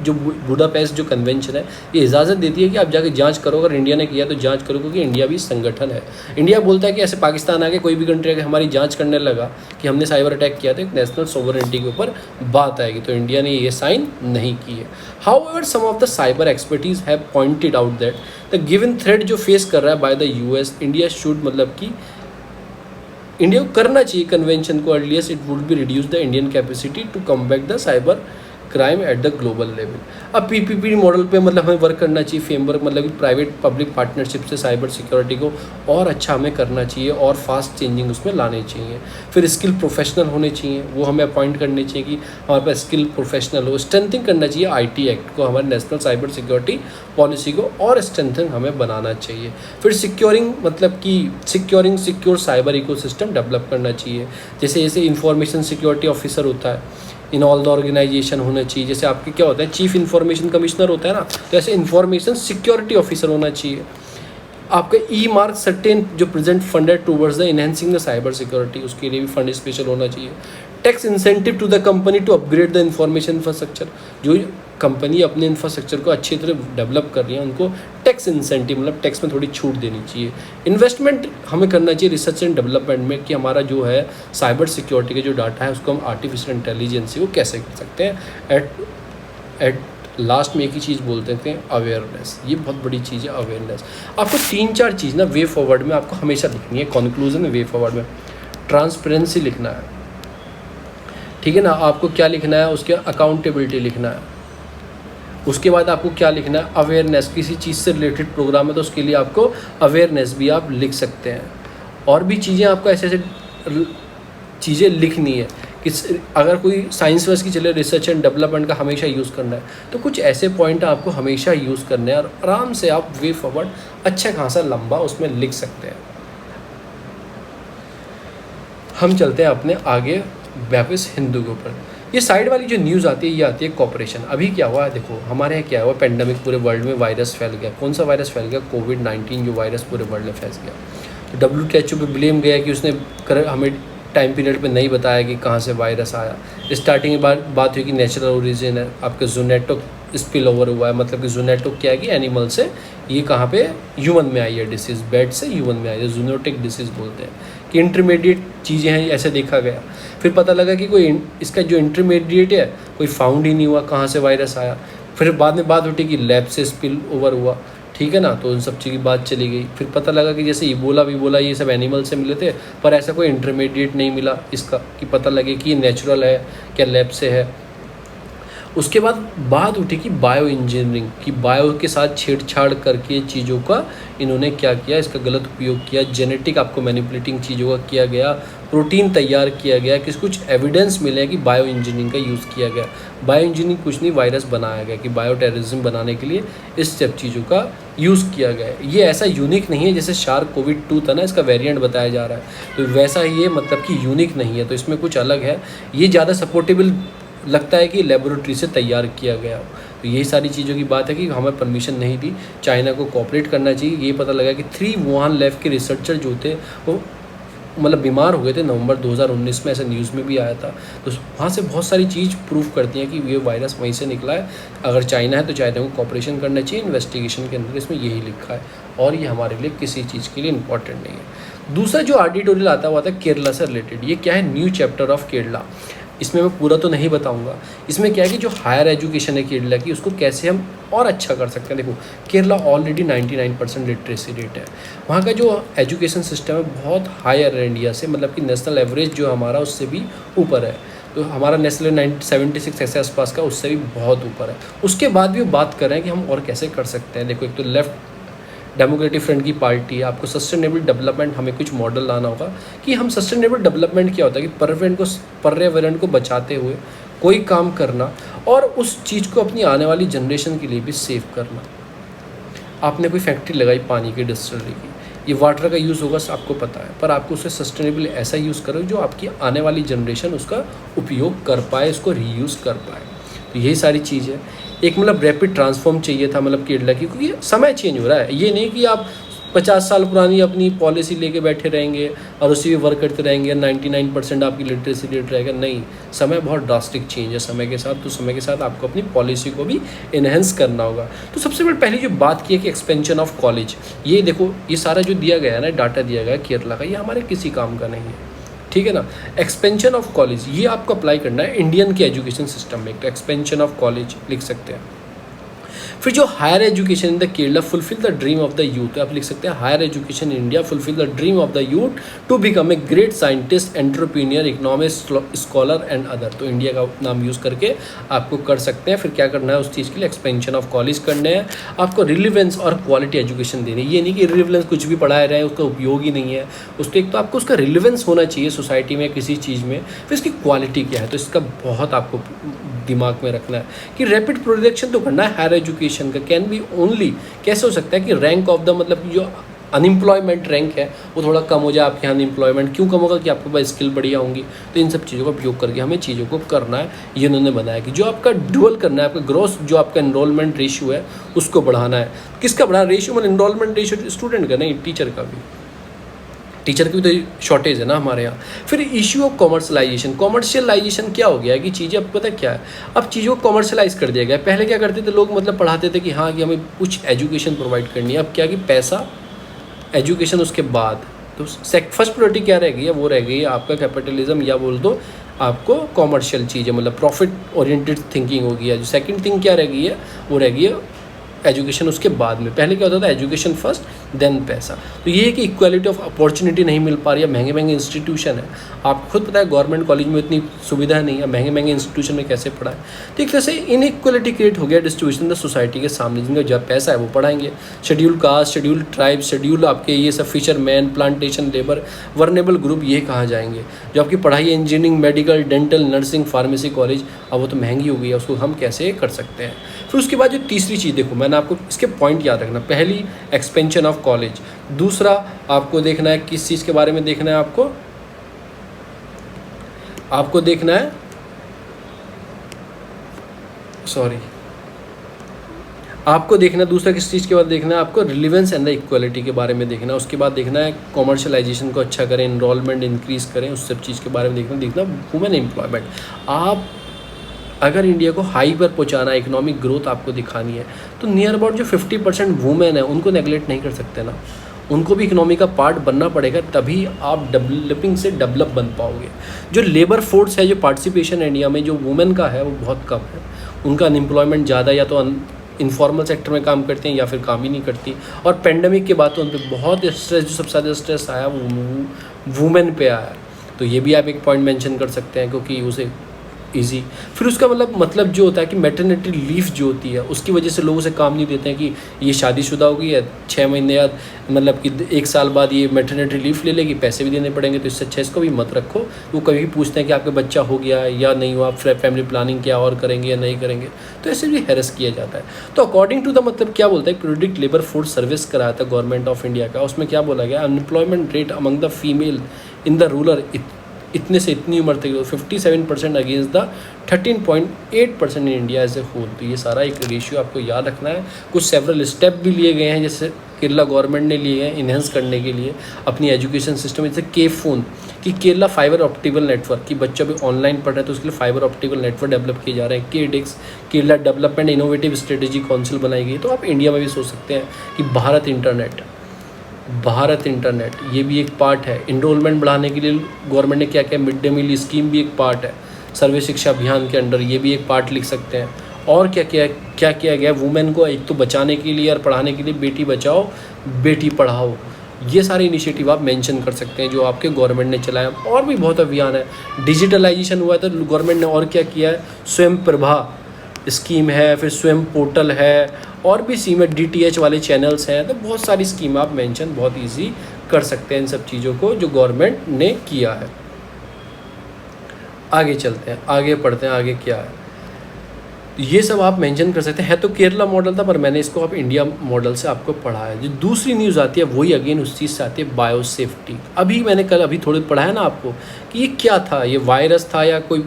जो बुडापेस्ट जो कन्वेंशन है ये इजाज़त देती है कि आप जाके जांच करो, अगर इंडिया ने किया तो जांच करो, क्योंकि इंडिया भी संगठन है। इंडिया बोलता है कि ऐसे पाकिस्तान आके कोई भी कंट्री आके हमारी जांच करने लगा कि हमने साइबर अटैक किया, तो एक नेशनल सोवरेनिटी के ऊपर बात आएगी, तो इंडिया ने ये साइन नहीं की है। However some of the cyber expertise have pointed out that the given threat जो फेस कर रहा है by the US, India should मतलब कि इंडिया को करना चाहिए कन्वेंशन को earliest, it would be reduce the Indian capacity to combat the cyber crime at the global level. अब PPP मॉडल पे मतलब हमें वर्क करना चाहिए, फ्रेमवर्क मतलब कि प्राइवेट पब्लिक पार्टनरशिप से साइबर सिक्योरिटी को और अच्छा हमें करना चाहिए और फास्ट चेंजिंग उसमें लाने चाहिए। फिर स्किल प्रोफेशनल होने चाहिए, वो हमें अपॉइंट करने चाहिए कि हमारे पास स्किल प्रोफेशनल हो। स्ट्रेंथिंग करना चाहिए IT एक्ट को, हमारे नेशनल साइबर सिक्योरिटी पॉलिसी को और स्ट्रेंथिंग हमें बनाना चाहिए। फिर सिक्योर साइबर इकोसिस्टम डेवलप करना चाहिए, जैसे इंफॉर्मेशन सिक्योरिटी ऑफिसर होता है इन ऑल द ऑर्गेनाइजेशन होना चाहिए, जैसे आपके क्या होता है चीफ इंफॉर्मेशन कमिश्नर होता है ना, तो ऐसे इंफॉर्मेशन सिक्योरिटी ऑफिसर होना चाहिए। आपका E-मार्क सर्टेन जो present funded towards the enhancing the cyber security, उसके लिए भी फंड स्पेशल होना चाहिए। Tax incentive to the company to upgrade the information infrastructure, जो कंपनी अपने इंफ्रास्ट्रक्चर को अच्छी तरह डेवलप कर रही है उनको टैक्स इंसेंटिव मतलब टैक्स में थोड़ी छूट देनी चाहिए। इन्वेस्टमेंट हमें करना चाहिए रिसर्च एंड डेवलपमेंट में कि हमारा जो है साइबर सिक्योरिटी का जो डाटा है उसको हम आर्टिफिशियल इंटेलिजेंस को कैसे कर सकते हैं। एट लास्ट में एक ही चीज़ बोलते थे, अवेयरनेस, ये बहुत बड़ी चीज़ है अवेयरनेस। आपको 3-4 चीज़ ना वे फॉरवर्ड में आपको हमेशा लिखनी है, कंक्लूजन में वे फॉरवर्ड में ट्रांसपेरेंसी लिखना है, ठीक है ना, आपको क्या लिखना है, उसके अकाउंटेबिलिटी लिखना है, उसके बाद आपको क्या लिखना है, अवेयरनेस, किसी चीज़ से रिलेटेड प्रोग्राम है तो उसके लिए आपको अवेयरनेस भी आप लिख सकते हैं। और भी चीज़ें आपको ऐसे ऐसे चीज़ें लिखनी है कि अगर कोई साइंस वर्स की चले रिसर्च एंड डेवलपमेंट का हमेशा यूज़ करना है तो कुछ ऐसे पॉइंट आपको हमेशा यूज़ करने हैं और आराम से आप वे फॉरवर्ड अच्छा खासा लंबा उसमें लिख सकते हैं। हम चलते हैं अपने आगे वापस हिंदू के ऊपर। ये साइड वाली जो न्यूज़ आती है ये आती है कॉपरेशन। अभी क्या हुआ है देखो, हमारे यहाँ क्या हुआ, पेंडेमिक पूरे वर्ल्ड में वायरस फैल गया। कौन सा वायरस फैल गया? कोविड-19 जो वायरस पूरे वर्ल्ड में फैल गया। तो WHO पे ब्लेम गया कि उसने हमें टाइम पीरियड पे नहीं बताया कि कहाँ से वायरस आया। स्टार्टिंग में बात हुई कि नेचुरल ओरिजिन है, आपके ज़ूनोटिक स्पिल ओवर हुआ है, मतलब कि जूनोटिक क्या है कि एनिमल से ये कहाँ पे ह्यूमन में आई है डिसीज़, बैट से ह्यूमन में आई है, जूनोटिक डिसीज़ बोलते हैं कि इंटरमीडिएट चीज़ें हैं, ऐसे देखा गया। फिर पता लगा कि कोई इसका जो इंटरमीडिएट है कोई फाउंड ही नहीं हुआ, कहाँ से वायरस आया। फिर बाद में बात उठी कि लैब से स्पिल ओवर हुआ, ठीक है ना, तो उन सब चीज़ की बात चली गई। फिर पता लगा कि जैसे इबोला ये सब एनिमल से मिले थे, पर ऐसा कोई इंटरमीडिएट नहीं मिला इसका कि पता लगे कि नेचुरल है क्या लैब से है। उसके बाद बात उठी कि बायो इंजीनियरिंग, कि बायो के साथ छेड़छाड़ करके चीज़ों का इन्होंने क्या किया, इसका गलत उपयोग किया, जेनेटिक आपको मैनिपुलेटिंग चीज़ों का किया गया, प्रोटीन तैयार किया गया, कि कुछ एविडेंस मिले कि बायो इंजीनियरिंग का यूज़ किया गया। बायो इंजीनियरिंग कुछ नहीं, वायरस बनाया गया कि बायो टेररिज्म बनाने के लिए इस सब चीज़ों का यूज़ किया गया है। ये ऐसा यूनिक नहीं है जैसे शार्क कोविड-2 था ना, इसका वेरिएंट बताया जा रहा है, तो वैसा ही ये मतलब कि यूनिक नहीं है, तो इसमें कुछ अलग है। ये ज़्यादा सपोर्टेबल लगता है कि लेबोरेटरी से तैयार किया गया हो। तो यही सारी चीज़ों की बात है कि हमें परमिशन नहीं दी, चाइना को कोऑपरेट करना चाहिए। ये पता लगा कि 3 वुहान लैब के रिसर्चर जो थे वो मतलब बीमार हो गए थे नवंबर 2019 में, ऐसा न्यूज़ में भी आया था। तो वहाँ से बहुत सारी चीज़ प्रूव करती हैं कि ये वायरस वहीं से निकला है। अगर चाइना है तो चाइना को कोऑपरेशन करना चाहिए। इन्वेस्टिगेशन के अंदर इसमें यही लिखा है और ये हमारे लिए किसी चीज़ के लिए इंपॉर्टेंट नहीं है। दूसरा जो आर्टिटोरियल आता हुआ था केरला से रिलेटेड, ये क्या है, न्यू चैप्टर ऑफ केरला। इसमें मैं पूरा तो नहीं बताऊंगा। इसमें क्या है कि जो हायर एजुकेशन है केरला की, उसको कैसे हम और अच्छा कर सकते हैं। देखो केरला ऑलरेडी 99% लिटरेसी रेट है, वहाँ का जो एजुकेशन सिस्टम है बहुत हायर है इंडिया से, मतलब कि नेशनल एवरेज जो हमारा उससे भी ऊपर है। तो हमारा नेशनल 76 ऐसे आसपास का, उससे भी बहुत ऊपर है। उसके बाद भी वो बात कर रहे हैं कि हम और कैसे कर सकते हैं। देखो एक तो लेफ्ट डेमोक्रेटिक फ्रंट की पार्टी है, आपको सस्टेनेबल डेवलपमेंट, हमें कुछ मॉडल लाना होगा कि हम सस्टेनेबल डेवलपमेंट क्या होता है कि पर्यावरण को बचाते हुए कोई काम करना और उस चीज़ को अपनी आने वाली जनरेशन के लिए भी सेव करना। आपने कोई फैक्ट्री लगाई पानी की, डिस्टिलरी की, ये वाटर का यूज़ होगा आपको पता है, पर आपको उसे सस्टेनेबल ऐसा यूज़ करो जो आपकी आने वाली जनरेशन उसका उपयोग कर पाए, उसको रीयूज़ कर पाए। तो यही सारी चीज़ है। एक मतलब रैपिड ट्रांसफॉर्म चाहिए था मतलब केरला की, क्योंकि समय चेंज हो रहा है। ये नहीं कि आप 50 साल पुरानी अपनी पॉलिसी लेके बैठे रहेंगे और उसी में वर्क करते रहेंगे, 99% आपकी लिटरेसी रेट रहेगा। नहीं, समय बहुत ड्रास्टिक चेंज है समय के साथ, तो समय के साथ आपको अपनी पॉलिसी को भी इन्हेंस करना होगा। तो सबसे पहली जो बात की है कि एक्सपेंशन ऑफ कॉलेज, ये देखो ये सारा जो दिया गया है ना, डाटा दिया गया है केरला का, ये हमारे किसी काम का नहीं है, ठीक है ना। एक्सपेंशन ऑफ कॉलेज ये आपको अप्लाई करना है इंडियन के एजुकेशन सिस्टम में, तो एक्सपेंशन ऑफ कॉलेज लिख सकते हैं। फिर जो higher education in the Kerala fulfil the dream of the youth, तो आप लिख सकते हैं higher education in India fulfil the dream of the youth to become a great scientist, entrepreneur, economist, scholar and other. तो इंडिया का नाम use करके आपको कर सकते हैं। फिर क्या करना है उस चीज़ के लिए, एक्सपेंशन ऑफ कॉलेज करने हैं आपको, रिलीवेंस और क्वालिटी एजुकेशन देनी। ये नहीं कि रिलीवेंस कुछ भी पढ़ाए रहे हैं उसका उपयोग ही नहीं है उसको, एक तो आपको उसका रिलीवेंस होना चाहिए सोसाइटी में किसी चीज़ में, फिर इसकी क्वालिटी क्या है, तो इसका बहुत आपको दिमाग में रखना है कि रैपिड प्रोडक्शन तो करना है हायर एजुकेशन का। कैन बी ओनली, कैसे हो सकता है कि रैंक ऑफ द मतलब जो अनएम्प्लॉयमेंट रैंक है वो थोड़ा कम हो जाए आपके यहाँ। अनएम्प्लॉयमेंट क्यों कम होगा कि आपके पास स्किल बढ़िया होंगी। तो इन सब चीज़ों का उपयोग करके हमें चीज़ों को करना है। ये उन्होंने बनाया कि जो आपका डुअल करना है, आपका ग्रोस जो आपका एनरोलमेंट रेशियो है उसको बढ़ाना है। किसका बढ़ाना रेशियो, मतलब एनरोलमेंट रेशियो स्टूडेंट का नहीं, टीचर का भी। टीचर की भी तो शॉर्टेज है ना हमारे यहाँ। फिर इश्यू ऑफ कॉमर्शलाइजेशन, कॉमर्शियलाइजेशन क्या हो गया है कि चीज़ें अब पता क्या है, अब चीज़ों को कॉमर्शलाइज कर दिया गया। पहले क्या करते थे लोग, मतलब पढ़ाते थे कि हाँ कि हमें कुछ एजुकेशन प्रोवाइड करनी है। अब क्या कि पैसा, एजुकेशन, उसके बाद तो फर्स्ट प्रायोरिटी क्या रह गई है, वो रह गई है आपका कैपिटलिज्म, या बोल दो आपको कॉमर्शियल चीज़ें, मतलब प्रॉफिट ओरिएंटेड थिंकिंग हो गई है। जो सेकंड थिंग क्या रह गई है, वो रह गई है एजुकेशन उसके बाद में। पहले क्या होता था, एजुकेशन फर्स्ट देन पैसा। तो ये है कि इक्वालिटी ऑफ अपॉर्चुनिटी नहीं मिल पा रही है। महंगे महंगे इंस्टीट्यूशन है, आपको खुद पता है गवर्नमेंट कॉलेज में इतनी सुविधा नहीं है, महंगे महंगे इंस्टीट्यूशन में कैसे पढ़ाएं। तो एक तरह से इनइक्वालिटी क्रिएट हो गया डिस्ट्रीब्यूशन द सोसाइटी के सामने। जिनका जब पैसा है वो पढ़ाएंगे, schedule caste, schedule tribe, schedule आपके ये सब fisherman, plantation labour, vulnerable group, ये कहाँ जाएंगे। जो आपकी पढ़ाई engineering, medical, dental, nursing, pharmacy college, अब वो तो महंगी हो गई है, उसको हम कैसे कर सकते हैं। फिर उसके बाद जो तीसरी चीज़ देखो, मैंने आपको इसके पॉइंट याद रखना। पहली एक्सपेंशन ऑफ कॉलेज, दूसरा आपको देखना है किस चीज़ के बारे में देखना है, आपको देखना है आपको देखना है दूसरा किस चीज़ के बाद देखना है, आपको रिलीवेंस एंड द इक्वालिटी के बारे में देखना है। उसके बाद देखना है कॉमर्शलाइजेशन को अच्छा करें, एनरोलमेंट इंक्रीज़ करें, उस सब चीज़ के बारे में देखना वुमेन एम्प्लॉयमेंट। आप अगर इंडिया को हाई पर पहुंचाना है, इकोनॉमिक ग्रोथ आपको दिखानी है, तो नियर अबाउट जो 50% वुमेन है उनको नेगलेक्ट नहीं कर सकते ना, उनको भी इकोनॉमी का पार्ट बनना पड़ेगा, तभी आप डेवलपिंग से डेवलप बन पाओगे। जो लेबर फोर्स है, जो पार्टिसिपेशन इंडिया में जो वुमेन का है वो बहुत कम है, उनका अनएम्प्लॉयमेंट ज़्यादा, या तो इनफॉर्मल सेक्टर में काम करते हैं या फिर काम ही नहीं करती। और पेंडेमिक के बाद तो उन पर बहुत स्ट्रेस, जो सबसे ज़्यादा स्ट्रेस आया वो वुमेन पे आया, तो ये भी आप एक पॉइंट मेंशन कर सकते हैं, क्योंकि उसे ईजी। फिर उसका मतलब जो होता है कि मैटरनिटी लीव जो होती है उसकी वजह से लोगों से काम नहीं देते हैं कि ये शादीशुदा हो गई है, 6 महीने बाद मतलब कि 1 साल बाद ये मैटरनिटी लीव ले लेगी, पैसे भी देने पड़ेंगे, तो इससे अच्छा इसको भी मत रखो। वो कभी भी पूछते हैं कि आपका बच्चा हो गया या नहीं हुआ, फैमिली प्लानिंग क्या और करेंगे या नहीं करेंगे, तो ऐसे भी हैरेस किया जाता है। तो अकॉर्डिंग टू द मतलब क्या बोलता है, प्रोडिक्ट लेबर फोर्स सर्विस कराया था गवर्नमेंट ऑफ इंडिया का, उसमें क्या बोला गया, unemployment rate among the female in the rural इतने से इतनी उम्र तक 57% against the 13.8% in India as a whole. तो ये सारा एक रेशियो आपको याद रखना है। कुछ सेवरल स्टेप भी लिए गए हैं, जैसे केरला गवर्नमेंट ने लिए हैं इन्हेंस करने के लिए अपनी एजुकेशन सिस्टम, जैसे के फोन कि केरला फाइबर ऑप्टिकल नेटवर्क की बच्चा भी ऑनलाइन पढ़ रहे हैं तो उसके लिए फाइबर ऑप्टिकल नेटवर्क डेवलप किए जा रहे हैं। KDISC Kerala development innovative strategy council बनाई गई। तो आप इंडिया में भी सोच सकते हैं कि भारत इंटरनेट ये भी एक पार्ट है। इनरोलमेंट बढ़ाने के लिए गवर्नमेंट ने क्या किया, मिड डे मील स्कीम भी एक पार्ट है, सर्वे शिक्षा अभियान के अंडर ये भी एक पार्ट लिख सकते हैं। और क्या किया गया वुमेन को एक तो बचाने के लिए और पढ़ाने के लिए, बेटी बचाओ बेटी पढ़ाओ, ये सारे इनिशिएटिव आप मेंशन कर सकते हैं जो आपके गवर्नमेंट ने चलाया। और भी बहुत अभियान है। डिजिटलाइजेशन हुआ है तो गवर्नमेंट ने और क्या किया है, स्वयं प्रभा स्कीम है, फिर स्वयं पोर्टल है, और भी स्कीम है, DTH वाले चैनल्स हैं। तो बहुत सारी स्कीम आप मेंशन बहुत इजी कर सकते हैं इन सब चीज़ों को जो गवर्नमेंट ने किया है। आगे चलते हैं, आगे पढ़ते हैं, आगे क्या है ये सब आप मेंशन कर सकते हैं। है तो केरला मॉडल था, पर मैंने इसको आप इंडिया मॉडल से आपको पढ़ा है। जो दूसरी न्यूज़ आती है वही अगेन उस चीज़ से आती है, बायो सेफ्टी। मैंने अभी थोड़ी पढ़ाया ना आपको कि ये क्या था, ये वायरस था या कोई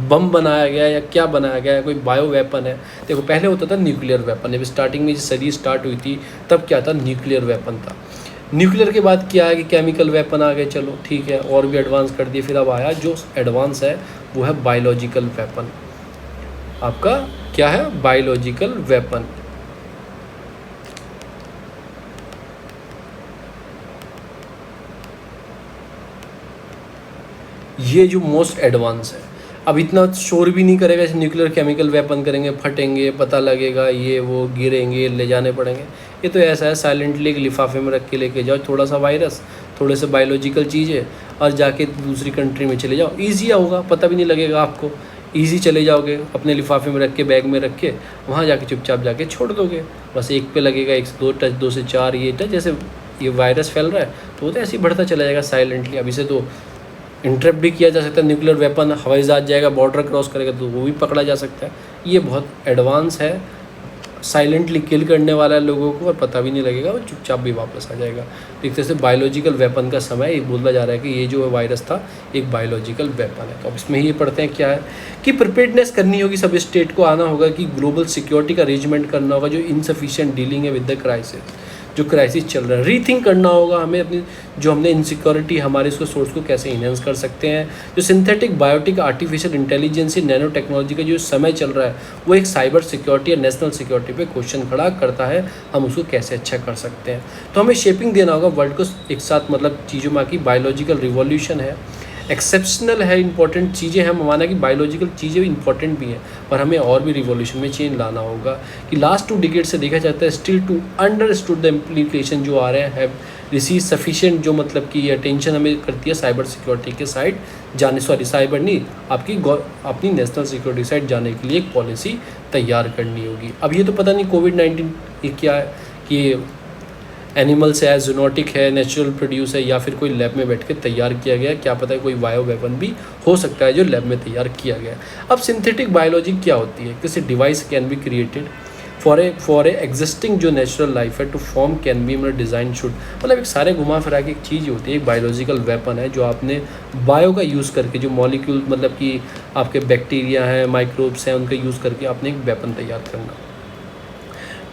बम बनाया गया या क्या बनाया गया है, कोई बायो वेपन है। देखो पहले होता था न्यूक्लियर वेपन, जब स्टार्टिंग में सदी स्टार्ट हुई थी तब क्या था, न्यूक्लियर वेपन था। न्यूक्लियर के बाद क्या है कि केमिकल वेपन आ गए, चलो ठीक है, और भी एडवांस कर दिए। फिर अब आया जो एडवांस है वो है बायोलॉजिकल वेपन। आपका क्या है, बायोलॉजिकल वेपन। ये जो मोस्ट एडवांस है, अब इतना शोर भी नहीं करेगा जैसे न्यूक्लियर केमिकल वेपन करेंगे, फटेंगे, पता लगेगा, ये वो गिरेंगे, ले जाने पड़ेंगे। ये तो ऐसा है, साइलेंटली एक लिफाफे में रख के लेके जाओ, थोड़ा सा वायरस, थोड़े से बायोलॉजिकल चीज़ें, और जाके दूसरी कंट्री में चले जाओ। ईजी होगा, पता भी नहीं लगेगा आपको, ईजी चले जाओगे अपने लिफाफे में रख के, बैग में रख के, वहाँ जाके चुपचाप जाके छोड़ दोगे। बस एक पे लगेगा, 1 से 2 टच, 2 से 4 ये टच। जैसे ये वायरस फैल रहा है तो वो तो ऐसे ही बढ़ता चला जाएगा साइलेंटली। अभी से तो इंटरप्ट भी किया जा सकता है, न्यूक्लियर वेपन हवाई जहाज जाएगा, बॉर्डर क्रॉस करेगा तो वो भी पकड़ा जा सकता है। ये बहुत एडवांस है, साइलेंटली किल करने वाला है लोगों को और पता भी नहीं लगेगा, वो चुपचाप भी वापस आ जाएगा। एक तरह से बायोलॉजिकल वेपन का समय ये बोला जा रहा है कि ये जो वायरस था एक बायोलॉजिकल वेपन है। तो अब इसमें ये पढ़ते हैं क्या है कि प्रिपेयर्डनेस करनी होगी, सब स्टेट को आना होगा कि ग्लोबल सिक्योरिटी का अरेंजमेंट करना होगा, जो इनसफिशिएंट डीलिंग है विद द क्राइसिस, जो क्राइसिस चल रहा है, रीथिंक करना होगा हमें अपनी, जो हमने इनसिक्योरिटी हमारे इसको सोर्स को कैसे इन्हेंस कर सकते हैं। जो synthetic, biotic, artificial intelligence, nano technology का जो समय चल रहा है वो एक साइबर सिक्योरिटी या नेशनल सिक्योरिटी पे क्वेश्चन खड़ा करता है, हम उसको कैसे अच्छा कर सकते हैं। तो हमें शेपिंग देना होगा वर्ल्ड को एक साथ, मतलब चीज़ों में की बायोलॉजिकल रिवॉल्यूशन है, एक्सेप्शनल है, इंपॉर्टेंट चीज़ें हैं, माना कि बायोलॉजिकल चीज़ें इंपॉर्टेंट भी हैं, पर हमें और भी रिवॉल्यूशन में चेंज लाना होगा। कि लास्ट 2 डिकेड से देखा जाता है still to understood the implication जो आ रहे हैं, रिसीव सफिशिएंट, जो मतलब कि अटेंशन हमें करती है साइबर सिक्योरिटी के साइड जाने, साइबर नहीं, आपकी अपनी नेशनल सिक्योरिटी साइड जाने के लिए एक पॉलिसी तैयार करनी होगी। अब ये तो पता नहीं कोविड-19 ये क्या है, कि एनिमल्स है, जूनोटिक है, नेचुरल प्रोड्यूस है, या फिर कोई लैब में बैठ के तैयार किया गया है, क्या पता है कोई बायो वेपन भी हो सकता है जो लैब में तैयार किया गया है। अब सिंथेटिक बायोलॉजी क्या होती है, किसी device can be created for a existing जो नेचुरल लाइफ है टू फॉर्म कैन बी मतलब डिज़ाइन शुड, मतलब एक सारे घुमा फिरा के एक चीज़ होती है, एक बायोलॉजिकल वेपन है जो आपने बायो का यूज़ करके, जो मॉलिक्यूल मतलब कि आपके बैक्टीरिया हैं, माइक्रोब्स हैं, उनका यूज़ करके आपने एक वेपन तैयार करना।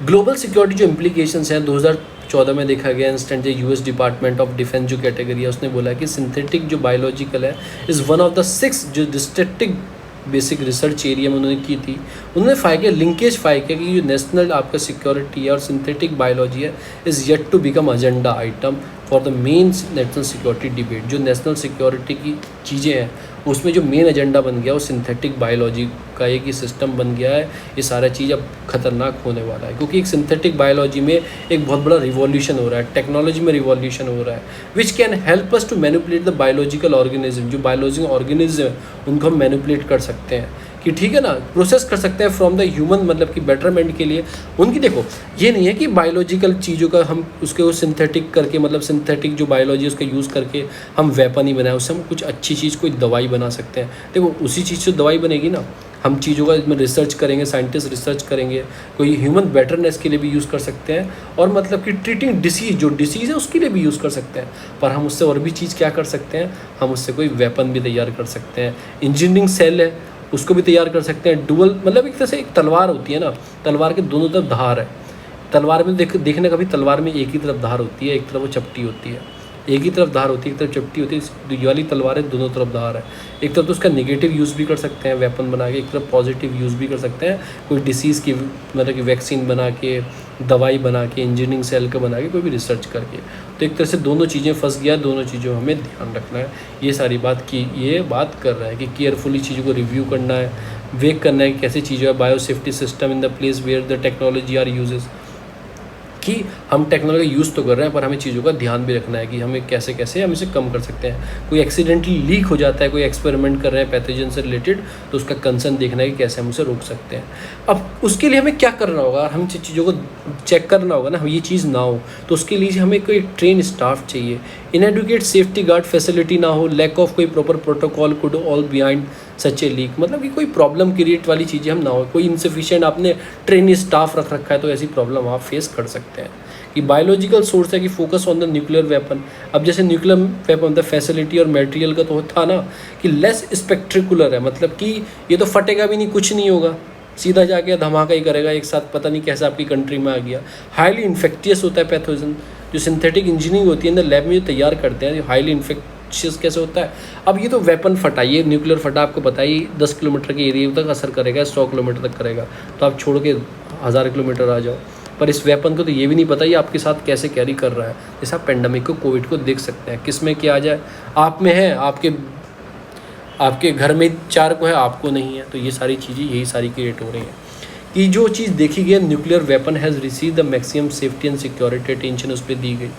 ग्लोबल सिक्योरिटी जो इम्प्लीकेशंस हैं 2014 में देखा गया इंस्टेंट, जो यूएस डिपार्टमेंट ऑफ डिफेंस जो कैटेगरी है उसने बोला कि सिंथेटिक जो बायोलॉजिकल है इज़ वन ऑफ द 6 जो बेसिक रिसर्च एरिया में उन्होंने की थी। उन्होंने फाइंड किया, लिंकेज फाइंड किया कि जो नेशनल आपका सिक्योरिटी है और सिंथेटिक बायोलॉजी है is yet to become agenda item for the main national security debate. जो नेशनल सिक्योरिटी की चीज़ें हैं उसमें जो मेन एजेंडा बन गया वो सिंथेटिक बायोलॉजी का एक ही सिस्टम बन गया है। ये सारा चीज़ अब खतरनाक होने वाला है, क्योंकि एक सिंथेटिक बायोलॉजी में एक बहुत बड़ा रिवॉल्यूशन हो रहा है, टेक्नोलॉजी में रिवॉल्यूशन हो रहा है, which can help us to manipulate the biological organism. जो बायोलॉजिकल ऑर्गेनिज्म है उनको हम मैनिपुलेट कर सकते हैं कि ठीक है ना, प्रोसेस कर सकते हैं फ्रॉम द ह्यूमन, मतलब कि बेटरमेंट के लिए उनकी। देखो ये नहीं है कि बायोलॉजिकल चीज़ों का हम उसके सिंथेटिक करके, मतलब सिंथेटिक जो बायोलॉजी है उसका यूज़ करके हम वेपन ही बनाए, उससे हम कुछ अच्छी चीज़ कोई दवाई बना सकते हैं। देखो उसी चीज़ से दवाई बनेगी ना, हम चीज़ों का इसमें रिसर्च करेंगे, साइंटिस्ट रिसर्च करेंगे, कोई ह्यूमन बेटरनेस के लिए भी यूज़ कर सकते हैं, और मतलब कि ट्रीटिंग डिसीज़, जो डिसीज़ है उसके लिए भी यूज़ कर सकते हैं। पर हम उससे और भी चीज़ क्या कर सकते हैं, हम उससे कोई वेपन भी तैयार कर सकते हैं। इंजीनियरिंग सेल है उसको भी तैयार कर सकते हैं। डुअल, मतलब एक तरह से एक तलवार होती है ना, तलवार के दोनों तरफ धार है। तलवार में देखने का भी, तलवार में एक ही तरफ धार होती है, एक तरफ वो चपटी होती है, एक ही तरफ धार होती है, एक तरफ चपटी होती है। ये वाली तलवार है, दोनों तरफ धार है। एक तरफ तो उसका नेगेटिव यूज़ भी कर सकते हैं वेपन बना के, एक तरफ पॉजिटिव यूज़ भी कर सकते हैं कोई डिसीज़ की, मतलब कि वैक्सीन बना के, दवाई बना के, इंजीनियरिंग सेल का बना के, कोई भी रिसर्च करके। तो एक तरह से दोनों चीज़ें फंस गया, दोनों चीज़ों में हमें ध्यान रखना है। ये सारी बात की, ये बात कर रहा है कि केयरफुली चीज़ों को रिव्यू करना है, वेक करना है कि कैसी चीज़ें है। Bio safety system in the place where the technology are uses, कि हम टेक्नोलॉजी यूज़ तो कर रहे हैं पर हमें चीज़ों का ध्यान भी रखना है कि हमें कैसे कैसे हम इसे कम कर सकते हैं। कोई एक्सीडेंटली लीक हो जाता है, कोई एक्सपेरिमेंट कर रहे हैं पैथोजन से रिलेटेड, तो उसका कंसर्न देखना है कि कैसे हम उसे रोक सकते हैं। अब उसके लिए हमें क्या करना होगा, हम चीज़ों को चेक करना होगा ना, हम ये चीज़ ना हो तो उसके लिए हमें कोई ट्रेन स्टाफ चाहिए। इनएडुकेट सेफ्टी गार्ड फैसिलिटी ना हो, लैक ऑफ कोई proper protocol could all behind such A leak, मतलब कि कोई प्रॉब्लम क्रिएट वाली चीज़ें हम ना हो, कोई इनसफिशिएंट आपने ट्रेन स्टाफ रख रखा है तो ऐसी प्रॉब्लम आप फेस कर सकते हैं। कि बायोलॉजिकल सोर्स है कि focus on the nuclear weapon. अब जैसे न्यूक्लियर वेपन द फैसिलिटी और मटेरियल का तो था ना कि लेस स्पेक्ट्रिकुलर है, मतलब कि ये तो फटेगा भी नहीं, कुछ नहीं होगा, सीधा जाके धमाका ही करेगा एक साथ, पता नहीं कैसे आपकी कंट्री में आ गया। हाईली इन्फेक्टियस होता है पैथोजन, जो सिंथेटिक इंजीनियरिंग होती है ना लैब में जो तैयार करते हैं, हाईली इन्फेक्शियस कैसे होता है। अब ये तो वेपन फटा, ये न्यूक्लियर फटा, आपको बताइए 10 किलोमीटर के एरिया तक असर करेगा, 100 किलोमीटर तक करेगा, तो आप छोड़ के 1000 किलोमीटर आ जाओ। पर इस वेपन को तो ये भी नहीं पता ये आपके साथ कैसे कैरी कर रहा है। जैसे आप पेंडेमिक को, कोविड को देख सकते हैं, किस में क्या आ जाए, आप में है, आपके घर में 4 को है, आपको नहीं है। तो ये सारी चीज़ें यही सारी क्रिएट हो रही हैं कि जो चीज़ देखी गई nuclear weapon has receive the maximum safety and security attention, उस पर दी गई।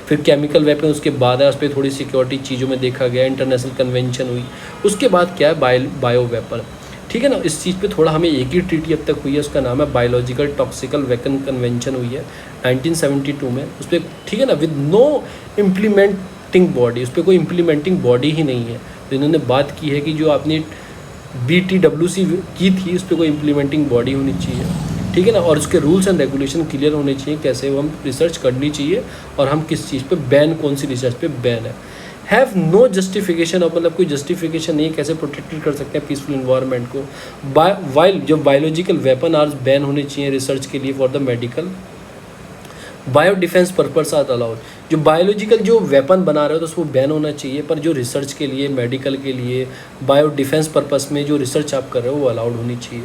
फिर केमिकल वेपन उसके बाद है, उस पर थोड़ी सिक्योरिटी चीज़ों में देखा गया, इंटरनेशनल कन्वेंशन हुई। उसके बाद क्या है, बायो वेपन, ठीक है ना। इस चीज़ पे थोड़ा हमें एक ही ट्रीटी अब तक हुई है, उसका नाम है बायोलॉजिकल टॉक्सिकल वेपन कन्वेंशन हुई है 1972 में। उस पर ठीक है ना, विद नो इम्प्लीमेंटिंग बॉडी, उस पर कोई इम्प्लीमेंटिंग बॉडी ही नहीं है। तो इन्होंने बात की है कि जो आपने BTWC की थी उस पर कोई इम्प्लीमेंटिंग बॉडी होनी चाहिए, ठीक है ना, और उसके रूल्स एंड रेगुलेशन क्लियर होने चाहिए, कैसे वो हम रिसर्च करनी चाहिए और हम किस चीज़ पे बैन, कौन सी रिसर्च पे बैन है। हैव नो जस्टिफिकेशन, और मतलब कोई जस्टिफिकेशन नहीं, कैसे प्रोटेक्टेड कर सकते हैं पीसफुल इन्वायरमेंट को। वाइल जो बायोलॉजिकल वेपन आर बैन होने चाहिए रिसर्च के लिए for the medical bio defence purpose are allowed. जो बायोलॉजिकल जो वेपन बना रहे हो तो उसको बैन होना चाहिए, पर जो रिसर्च के लिए, मेडिकल के लिए, बायो डिफेंस पर्पस में जो रिसर्च आप कर रहे हो वो अलाउड होनी चाहिए।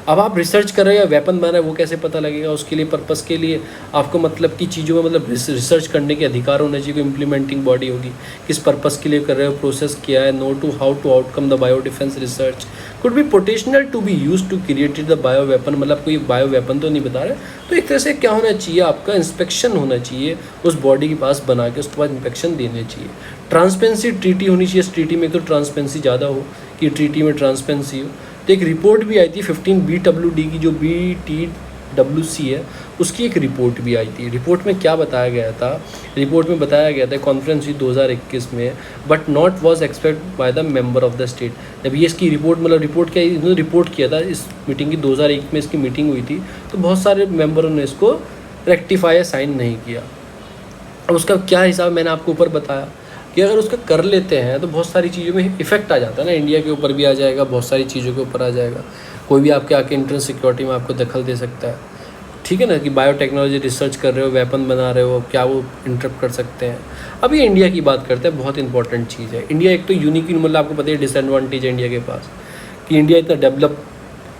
अब आप रिसर्च कर रहे हो या वेपन बना रहे हो वो कैसे पता लगेगा, उसके लिए पर्पस के लिए आपको मतलब कि चीज़ों में मतलब रिसर्च करने के अधिकार होना चाहिए, कोई इम्प्लीमेंटिंग बॉडी होगी, किस पर्पस के लिए कर रहे हो, प्रोसेस क्या है, know to how to outcome the bio defence research could be potential to be use to created the bio weapon, मतलब कोई बायो वेपन तो नहीं बता रहे। तो एक तरह से क्या होना चाहिए, आपका इंस्पेक्शन होना चाहिए उस बॉडी के पास बना के, उसके बाद इंस्पेक्शन देने चाहिए। ट्रांसपेरेंसी ट्रीटी होनी चाहिए, इस ट्रीटी में तो ट्रांसपेरेंसी ज़्यादा हो कि ट्रीटी में ट्रांसपेरेंसी हो। तो एक रिपोर्ट भी आई थी 15 BWD की, जो BTWC है उसकी एक रिपोर्ट भी आई थी। रिपोर्ट में क्या बताया गया था, रिपोर्ट में बताया गया था कॉन्फ्रेंस हुई 2021 में, but not was expect by the member of the state. जब ये इसकी रिपोर्ट, मतलब रिपोर्ट क्या, इन्होंने रिपोर्ट किया था इस मीटिंग की, 2001 में इसकी मीटिंग हुई थी, तो बहुत सारे मेंबरों ने इसको रेक्टिफाई साइन नहीं किया। अब उसका क्या हिसाब मैंने आपको ऊपर बताया कि अगर उसका कर लेते हैं तो बहुत सारी चीज़ों में इफेक्ट आ जाता है ना, इंडिया के ऊपर भी आ जाएगा, बहुत सारी चीज़ों के ऊपर आ जाएगा। कोई भी आपके आके इंटरनल सिक्योरिटी में आपको दखल दे सकता है, ठीक है ना, कि बायोटेक्नोलॉजी रिसर्च कर रहे हो, वेपन बना रहे हो, क्या वो इंटरप्ट कर सकते हैं। अब ये इंडिया की बात करते हैं, बहुत इंपॉर्टेंट चीज़ है। इंडिया एक तो यूनिक, मतलब आपको पता है डिसएडवांटेज है इंडिया के पास कि इंडिया इतना डेवलप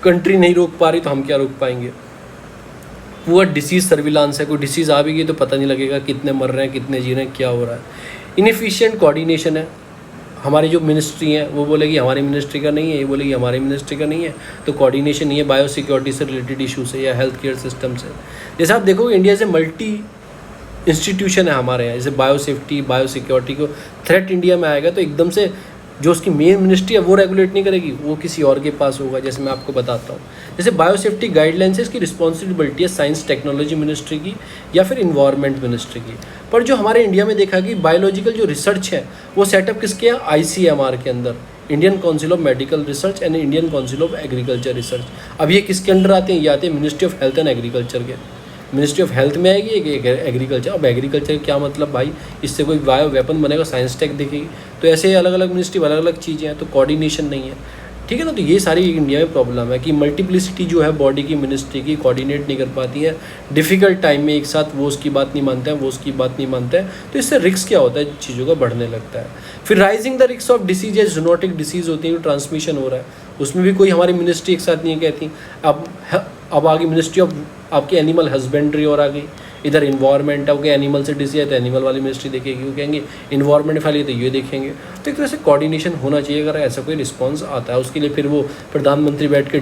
कंट्री नहीं रोक पा रही तो हम क्या रोक पाएंगे। पूरा डिसीज़ सर्विलांस है, कोई डिसीज़ आ भी गई तो पता नहीं लगेगा कितने मर रहे हैं, कितने जी रहे हैं, क्या हो रहा है। इनएफिशिएंट कोऑर्डिनेशन है, हमारी जो मिनिस्ट्री है वो बोलेगी हमारी मिनिस्ट्री का नहीं है, ये बोलेगी हमारी मिनिस्ट्री का नहीं है, तो कोऑर्डिनेशन नहीं है। बायो सिक्योरिटी से रिलेटेड इशू से या हेल्थ केयर सिस्टम से, जैसे आप देखो इंडिया से मल्टी इंस्टीट्यूशन है हमारे यहाँ, जैसे बायो सेफ्टी बायो सिक्योरिटी को थ्रेट इंडिया में आएगा तो एकदम से जो उसकी मेन मिनिस्ट्री है वो रेगुलेट नहीं करेगी, वो किसी और के पास होगा। जैसे मैं आपको बताता हूँ, जैसे बायो सेफ्टी गाइडलाइंस है, इसकी रिस्पॉन्सिबिलिटी है साइंस टेक्नोलॉजी मिनिस्ट्री की या फिर इन्वायरमेंट मिनिस्ट्री की। पर जो हमारे इंडिया में देखा कि बायोलॉजिकल जो रिसर्च है वो सेटअप किसके है, ICMR के अंदर, Indian council of medical research and Indian council of agriculture research. अब ये किसके अंडर आते हैं, ये आते हैं ministry of health and agriculture के। मिनिस्ट्री ऑफ हेल्थ में आएगी एक एग्रीकल्चर। अब एग्रीकल्चर क्या मतलब भाई, इससे कोई बायो वेपन बनेगा, साइंस टेक दिखेगी, तो ऐसे अलग अलग मिनिस्ट्री अलग अलग चीज़ें हैं, तो कोऑर्डिनेशन नहीं है, ठीक है ना। तो ये सारी इंडिया में प्रॉब्लम है कि मल्टीप्लिसिटी जो है बॉडी की, मिनिस्ट्री की, कोऑर्डिनेट नहीं कर पाती है डिफ़िकल्ट टाइम में एक साथ, वो उसकी बात नहीं मानते हैं, वो उसकी बात नहीं मानते हैं, तो इससे रिस्क क्या होता है, चीज़ों का बढ़ने लगता है। फिर rising the risk of disease, zoonotic disease होती है जो ट्रांसमिशन हो रहा है, उसमें भी कोई हमारी मिनिस्ट्री एक साथ नहीं कहती। अब आगे मिनिस्ट्री ऑफ आपकी एनिमल हस्बेंड्री और आ गई, इधर इन्वायरमेंट है, एनिमल से डिसीज है तो एनिमल वाली मिनिस्ट्री देखेगी, वो कहेंगे इन्वायरमेंट फैली तो ये देखेंगे। तो एक तरह से कोऑर्डिनेशन होना चाहिए। अगर ऐसा कोई रिस्पांस आता है उसके लिए फिर वो प्रधानमंत्री बैठ के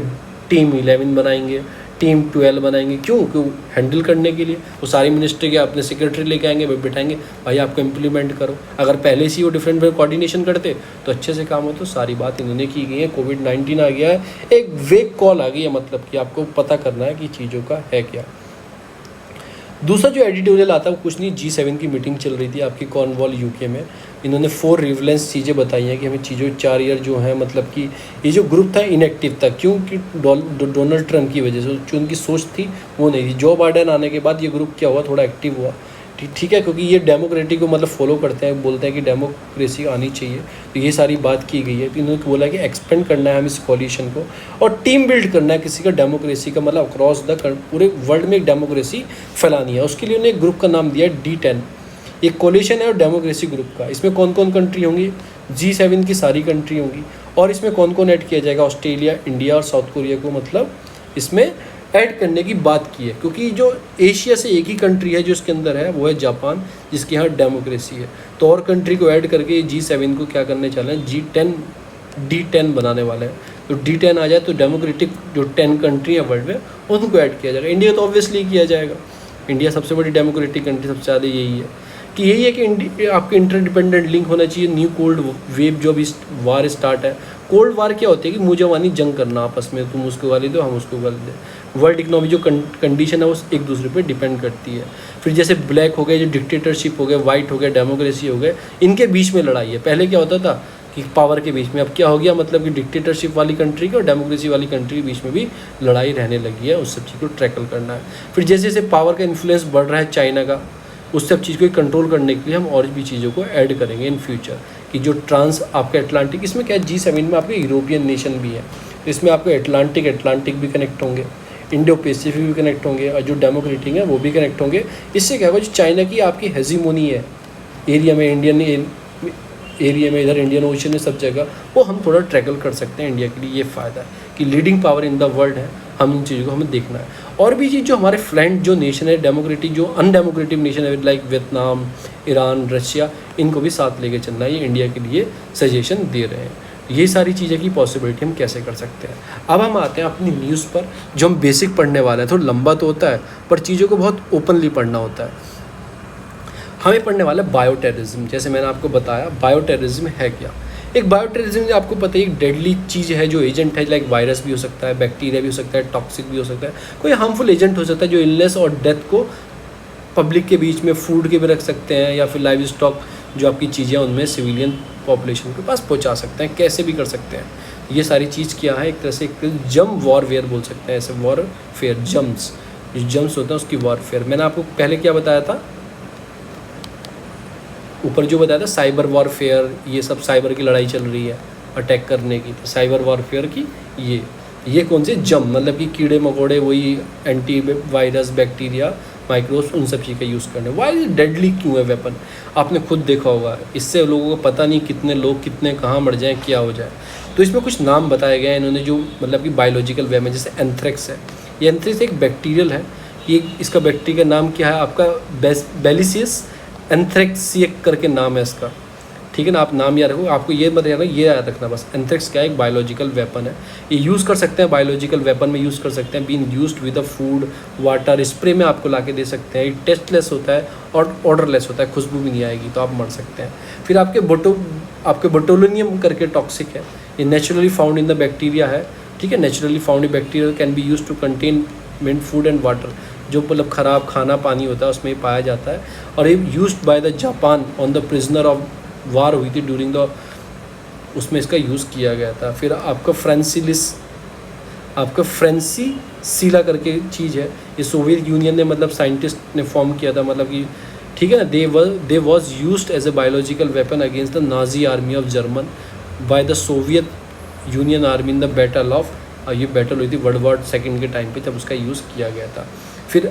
टीम 11 बनाएंगे, टीम 12 बनाएंगे, क्यों हैंडल करने के लिए। वो सारी मिनिस्ट्री के अपने सेक्रेटरी लेके आएंगे, बिठाएंगे, भाई आपको इम्प्लीमेंट करो। अगर पहले से ही वो डिफरेंट कोऑर्डिनेशन करते तो अच्छे से काम हो। तो सारी बात इन्होंने की गई है। कोविड-19 आ गया है, एक वेक कॉल आ गई है, मतलब कि आपको पता करना है कि चीज़ों का है क्या। दूसरा जो एडिटोरियल आता है वो कुछ नहीं, G7 की मीटिंग चल रही थी आपकी कॉर्नवॉल यूके में। इन्होंने 4 रिवलेंस चीज़ें बताई हैं कि हमें चीज़ों 4 ईयर जो है, मतलब कि ये जो ग्रुप था इनएक्टिव था, क्योंकि डोनाल्ड ट्रंप की वजह से जो उनकी सोच थी वो नहीं थी। जो बाइडेन आने के बाद ये ग्रुप क्या हुआ, थोड़ा एक्टिव हुआ, ठीक है, क्योंकि ये डेमोक्रेटिक को मतलब फॉलो करते हैं, बोलते हैं कि डेमोक्रेसी आनी चाहिए, तो ये सारी बात की गई है। तो इन्होंने बोला कि एक्सपेंड करना है हमें इस कोलिशन को और टीम बिल्ड करना है किसी का डेमोक्रेसी का, मतलब अक्रॉस द पूरे वर्ल्ड में एक डेमोक्रेसी फैलानी है। उसके लिए उन्होंने एक ग्रुप का नाम दिया D10, एक कोलिशन है और डेमोक्रेसी ग्रुप का। इसमें कौन कौन कंट्री होंगी, G7 की सारी कंट्री होंगी। और इसमें कौन कौन ऐड किया जाएगा, ऑस्ट्रेलिया, इंडिया और साउथ कोरिया को मतलब इसमें ऐड करने की बात की है, क्योंकि जो एशिया से एक ही कंट्री है जो इसके अंदर है वो है जापान, जिसके यहाँ डेमोक्रेसी है। तो और कंट्री को ऐड करके G7 को क्या करने चले हैं, D10 बनाने वाले हैं। तो D10 आ जाए तो डेमोक्रेटिक जो 10 कंट्री है वर्ल्ड में उनको ऐड किया जाएगा। इंडिया तो ऑब्वियसली किया जाएगा, इंडिया सबसे बड़ी डेमोक्रेटिक कंट्री, सबसे ज़्यादा यही है कि यही है कि आपके इंटरडिपेंडेंट लिंक होना चाहिए। न्यू कोल्ड वेव जो अभी वार स्टार्ट है, कोल्ड वार क्या होती है कि मुझे जंग करना आपस में, तुम उसको गाली दो हम उसको गाली दें। वर्ल्ड इकोनॉमी जो कंडीशन है वो एक दूसरे पे डिपेंड करती है। फिर जैसे ब्लैक हो गए, जो डिक्टेटरशिप हो गए, वाइट हो गए, डेमोक्रेसी हो गए, इनके बीच में लड़ाई है। पहले क्या होता था कि पावर के बीच में, अब क्या हो गया, मतलब कि डिक्टेटरशिप वाली कंट्री के और डेमोक्रेसी वाली कंट्री के बीच में भी लड़ाई रहने लगी है। उस सब चीज़ को ट्रैकल करना है। फिर जैसे जैसे पावर का इन्फ्लुएंस बढ़ रहा है चाइना का, उस सब चीज़ को कंट्रोल करने के लिए हम और भी चीज़ों को ऐड करेंगे इन फ्यूचर, कि जो ट्रांस आपका अटलांटिक, इसमें क्या है G7 में आपके यूरोपियन नेशन भी है, तो इसमें आपके अटलांटिक भी कनेक्ट होंगे, इंडो पैसिफिक भी कनेक्ट होंगे और जो डेमोक्रेटिक है वो भी कनेक्ट होंगे। इससे क्या होगा, जो चाइना की आपकी हेजीमोनी है एरिया में, इंडियन एरिया में, इधर इंडियन ओशन में, सब जगह, वो हम थोड़ा ट्रैकल कर सकते हैं। इंडिया के लिए ये फ़ायदा है कि leading power in the world है, हम इन चीज़ों को हमें देखना है। और भी चीज़ जो हमारे फ्लैंक जो नेशन है डेमोक्रेटिक, जो अनडेमोक्रेटिक नेशन है लाइक वियतनाम, ईरान, रशिया, इनको भी साथ लेके चलना है। ये इंडिया के लिए सजेशन दे रहे हैं। ये सारी चीज़ें की पॉसिबिलिटी हम कैसे कर सकते हैं। अब हम आते हैं अपनी न्यूज़ पर, जो हम बेसिक पढ़ने वाले हैं। थोड़ा लंबा तो होता है पर चीज़ों को बहुत ओपनली पढ़ना होता है। हमें पढ़ने वाला है बायो टेररिज्म। जैसे मैंने आपको बताया बायो टेररिज्म है क्या। एक बायो टेररिज्म आपको पता है एक डेडली चीज़ है, जो एजेंट है, लाइक वायरस भी हो सकता है, बैक्टीरिया भी हो सकता है, टॉक्सिक भी हो सकता है, कोई हार्मफुल एजेंट हो सकता है जो इलनेस और डेथ को पब्लिक के बीच में, फूड के भी रख सकते हैं या फिर लाइव स्टॉक जो आपकी चीज़ें उनमें सिविलियन पॉपुलेशन के पास पहुंचा सकते हैं, कैसे भी कर सकते हैं। ये सारी चीज़ क्या है, एक तरह से एक जम वॉरवेयर बोल सकते हैं, ऐसे वॉरफेयर, जम्स, जो जम्स होता है उसकी वॉरफेयर। मैंने आपको पहले क्या बताया था, ऊपर जो बताया था साइबर वॉरफेयर, ये सब साइबर की लड़ाई चल रही है अटैक करने की, तो साइबर वॉरफेयर की ये कौन से जम, मतलब कि कीड़े मकोड़े, वही एंटी वायरस, बैक्टीरिया, माइक्रोब्स, उन सब चीज़ का यूज़ करने। वाई डेडली क्यों है वेपन, आपने खुद देखा होगा, इससे लोगों को पता नहीं कितने लोग कितने कहाँ मर जाएं, क्या हो जाए। तो इसमें कुछ नाम बताए गए हैं इन्होंने जो मतलब कि बायोलॉजिकल वेपन, जैसे एंथ्रेक्स है। ये एंथ्रेक्स एक बैक्टीरियल है, ये इसका बैक्टीरिया का नाम क्या है आपका बैलिसियस एंथ्रेक्सियक करके नाम है इसका, ठीक है ना। आप नाम याद रखो, आपको ये मत याद रखना, ये याद रखना बस। एंथ्रेक्स क्या है, एक बायोलॉजिकल वेपन है। ये यूज़ कर सकते हैं, बायोलॉजिकल वेपन में यूज़ कर सकते हैं, being used with the food water, spray में आपको ला के दे सकते हैं। ये टेस्टलेस होता है और ऑर्डरलेस होता है, खुशबू भी नहीं आएगी तो आप मर सकते हैं। फिर आपके बोटुलिनियम करके टॉक्सिक है, ये naturally found in the bacteria है, ठीक है। Naturally found in bacteria can be use to contain food and water, जो मतलब ख़राब खाना पानी होता है उसमें ये पाया जाता है। और ये used by the Japan on the prisoner of war हुई थी ड्यूरिंग द, उसमें इसका यूज़ किया गया था। फिर आपका फ्रेंसीसीला करके चीज़ है, ये सोवियत यूनियन ने मतलब साइंटिस्ट ने फॉर्म किया था, मतलब कि ठीक है ना। They was used as a biological weapon against the Nazi army of German by the Soviet Union army in the battle of, ये बैटल हुई थी वर्ल्ड वॉर सेकेंड के टाइम पे, तब उसका यूज़ किया गया था। फिर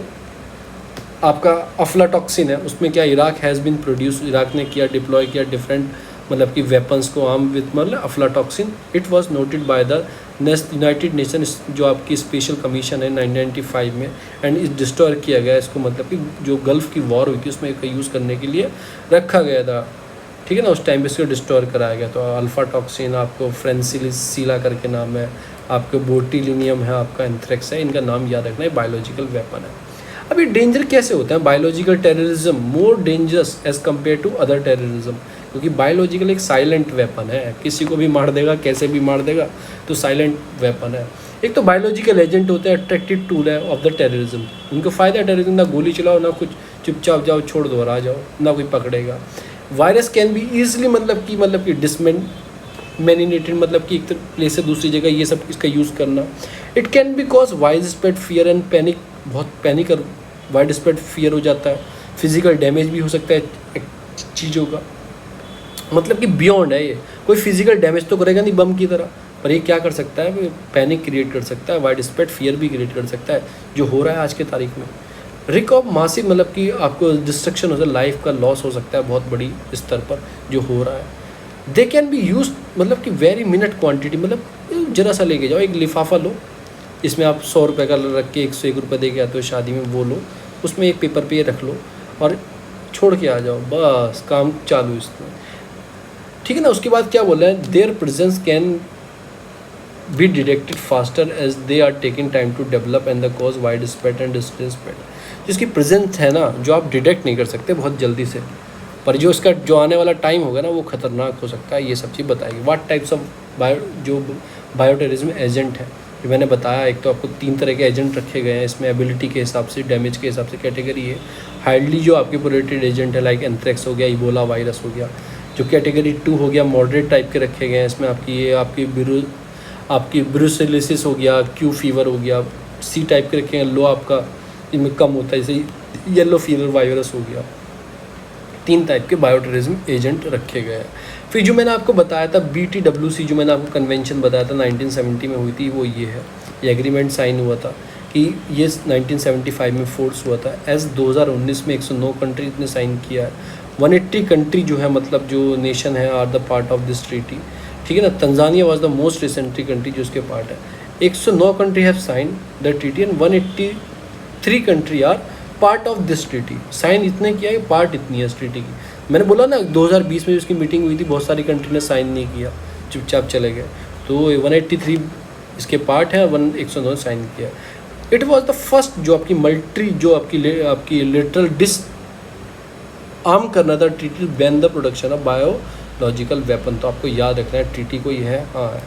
आपका अफ्लाटॉक्सिन है, उसमें क्या Iraq has been produce, Iraq ने किया डिप्लॉय किया डिफरेंट मतलब कि वेपन्स को आर्म विथ मतलब aflatoxin. It was noted by the United nation, जो आपकी स्पेशल कमीशन है 1995 में, एंड इस डिस्ट्रॉय किया गया इसको, मतलब कि जो गल्फ़ की वॉर हुई थी उसमें इसका यूज़ करने के लिए रखा गया था, ठीक है ना। उस टाइम पे इसको डिस्ट्रॉय कराया गया। तो अल्फा टॉक्सिन, आपको फ्रेंसीसीला करके नाम है, आपको बोटिलिनियम है, आपका एंथ्रेक्स है, इनका नाम याद रखना है, बायोलॉजिकल वेपन है। अब ये डेंजर कैसे होता है, biological terrorism more dangerous as compare to other terrorism, क्योंकि बायोलॉजिकल एक साइलेंट वेपन है, किसी को भी मार देगा, कैसे भी मार देगा, तो साइलेंट वेपन है। एक तो बायोलॉजिकल एजेंट होते हैं, अट्रैक्टिव टूल है ऑफ द टेररिज्म, उनको फ़ायदा है टेररिज्म, ना गोली चलाओ ना कुछ, चुपचाप जाओ छोड़ दो और आ जाओ, ना कोई पकड़ेगा। वायरस कैन बी ईजिली मतलब कि डिसमेनिनेटेड, मतलब कि एक प्लेस से दूसरी जगह ये सब इसका यूज़ करना। It can be cause wide spread fear and panic, बहुत पैनिक और वाइड स्प्रेड फियर हो जाता है। फिजिकल डैमेज भी हो सकता है चीज़ों का, मतलब कि बियॉन्ड है ये, कोई फिजिकल डैमेज तो करेगा नहीं बम की तरह, पर ये क्या कर सकता है, पैनिक क्रिएट कर सकता है, वाइड स्प्रेड फियर भी क्रिएट कर सकता है, जो हो रहा है आज के तारीख में। रिक ऑफ मासिव, मतलब कि आपको डिस्ट्रक्शन हो सकता है, लाइफ का लॉस हो सकता है बहुत बड़ी स्तर पर जो हो रहा है। दे कैन बी यूज, मतलब कि वेरी मिनट क्वांटिटी, मतलब जरा सा लेके जाओ, एक लिफाफा लो, इसमें आप 100 रुपये का रख के 101 रुपये दे के आते हो शादी में, वो लो, उसमें एक पेपर पे रख लो और छोड़ के आ जाओ, बस काम चालू इसमें, ठीक है ना। उसके बाद क्या बोला है, their presence can be detected faster as they are taking time to develop and the cause wide spread and distance spread. जिसकी प्रेजेंस है ना, जो आप डिटेक्ट नहीं कर सकते बहुत जल्दी से, पर जो इसका जो आने वाला टाइम होगा ना वो खतरनाक हो सकता है, ये सब चीज़ बताएगी। What types of bioterrorism agent है, जो मैंने बताया, एक तो आपको 3 तरह के एजेंट रखे गए हैं इसमें, एबिलिटी के हिसाब से, डैमेज के हिसाब से कैटेगरी है। हाइडली जो आपके प्रोटेक्टेड एजेंट है, लाइक एंथ्रेक्स हो गया, इबोला वायरस हो गया। जो कैटेगरी 2 हो गया, मॉडरेट टाइप के रखे गए हैं इसमें, आपकी ब्रूसेलोसिस हो गया, क्यू फीवर हो गया। सी टाइप के रखे हैं, लो आपका इनमें कम होता है, जैसे येलो फीवर वायरस हो गया। 3 टाइप के बायोटेररिज्म एजेंट रखे गए हैं। फिर जो मैंने आपको बताया था BTWC, जो मैंने आपको कन्वेंशन बताया था 1970 में हुई थी, वो ये है, ये एग्रीमेंट साइन हुआ था कि ये 1975 में फोर्स हुआ था। एज 2019 में 109 कंट्रीज ने साइन किया है। 180 कंट्री जो है, मतलब जो नेशन है, are the part of this treaty, ठीक है ना। Tanzania was the most recently country जो उसके पार्ट है। 109 country have sign the treaty and 183 country are part of this treaty. Sign इतने किया है, पार्ट इतनी है इस ट्रीटी की। मैंने बोला ना 2020 में उसकी मीटिंग हुई थी, बहुत सारी कंट्री ने साइन नहीं किया, चुपचाप चले गए। तो 183 इसके पार्ट है, 109 साइन किया। इट वाज द फर्स्ट जो आपकी मल्टी, जो आपकी लिटरल डिस आर्म करना था treaty ban the production of biological weapon. तो आपको याद रखना है ट्रीटी कोई है, हाँ है।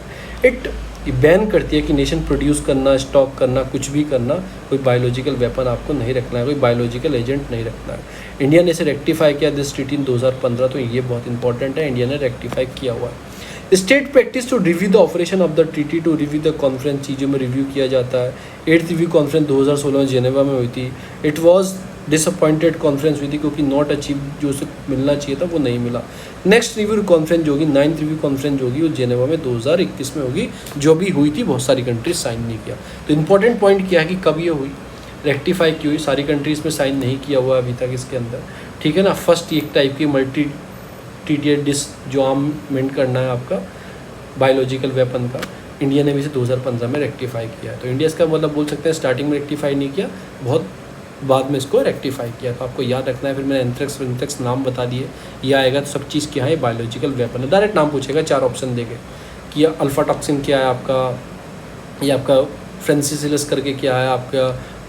इट बैन करती है कि नेशन प्रोड्यूस करना, स्टॉक करना, कुछ भी करना, कोई बायोलॉजिकल वेपन आपको नहीं रखना है, कोई बायोलॉजिकल एजेंट नहीं रखना है। इंडिया ने इसे रेक्टिफाई किया दिस ट्रीटी इन 2015, तो ये बहुत इंपॉर्टेंट है, इंडिया ने रेक्टिफाई किया हुआ है। State practice to review the operation of the treaty, to review the conference, चीज़ों में रिव्यू किया जाता है। 8th रिव्यू कॉन्फ्रेंस 2016 में जेनेवा में हुई थी। इट वॉज डिसअपॉइंटेड कॉन्फ्रेंस हुई थी, क्योंकि नॉट अचीव, जो उसे मिलना चाहिए था वो नहीं मिला। नेक्स्ट रिव्यू कॉन्फ्रेंस जो होगी, 9th रिव्यू कॉन्फ्रेंस जो होगी, वो जेनेवा में 2021 में होगी, जो भी हुई थी बहुत सारी कंट्रीज साइन नहीं किया। तो इंपॉर्टेंट पॉइंट क्या है कि कब ये हुई, रेक्टिफाई की हुई, सारी कंट्रीज़ में साइन नहीं किया हुआ अभी तक इसके अंदर, ठीक है ना। फर्स्ट एक टाइप की मल्टी टीटीए डिस जो आर्मेंट करना है आपका बायोलॉजिकल वेपन का इंडिया ने भी इसे 2015 में रेक्टिफाई किया है। तो इंडिया इसका मतलब बोल सकते हैं स्टार्टिंग में रेक्टिफाई नहीं किया, बहुत बाद में इसको रेक्टिफाई किया। तो आपको याद रखना है। फिर मैंने एंथ्रेक्स नाम बता दिए, ये आएगा तो सब चीज़ क्या है, बायोलॉजिकल वेपन है। डायरेक्ट नाम पूछेगा, 4 ऑप्शन देंगे कि अल्फा टॉक्सिन क्या है आपका, ये आपका फ्रेंसिसिलस करके क्या है,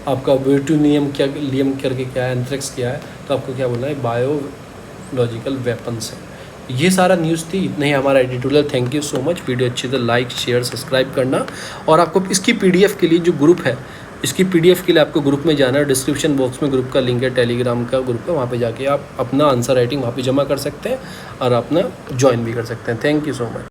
आपका बोटुलिनियम क्या, लियम करके क्या है, एंथ्रेक्स क्या है। तो आपको क्या बोलना है, बायोलॉजिकल वेपन्स है। ये सारा न्यूज़ थी, इतना ही हमारा editorial. Thank you so much. Video अच्छी तो लाइक शेयर सब्सक्राइब करना। और आपको इसकी पीडीएफ के लिए जो ग्रुप है, इसकी पीडीएफ के लिए आपको ग्रुप में जाना है। डिस्क्रिप्शन बॉक्स में ग्रुप का लिंक है, टेलीग्राम का ग्रुप है, वहाँ पे जाके आप अपना आंसर राइटिंग वहाँ पे जमा कर सकते हैं और अपना ज्वाइन भी कर सकते हैं। Thank you so much.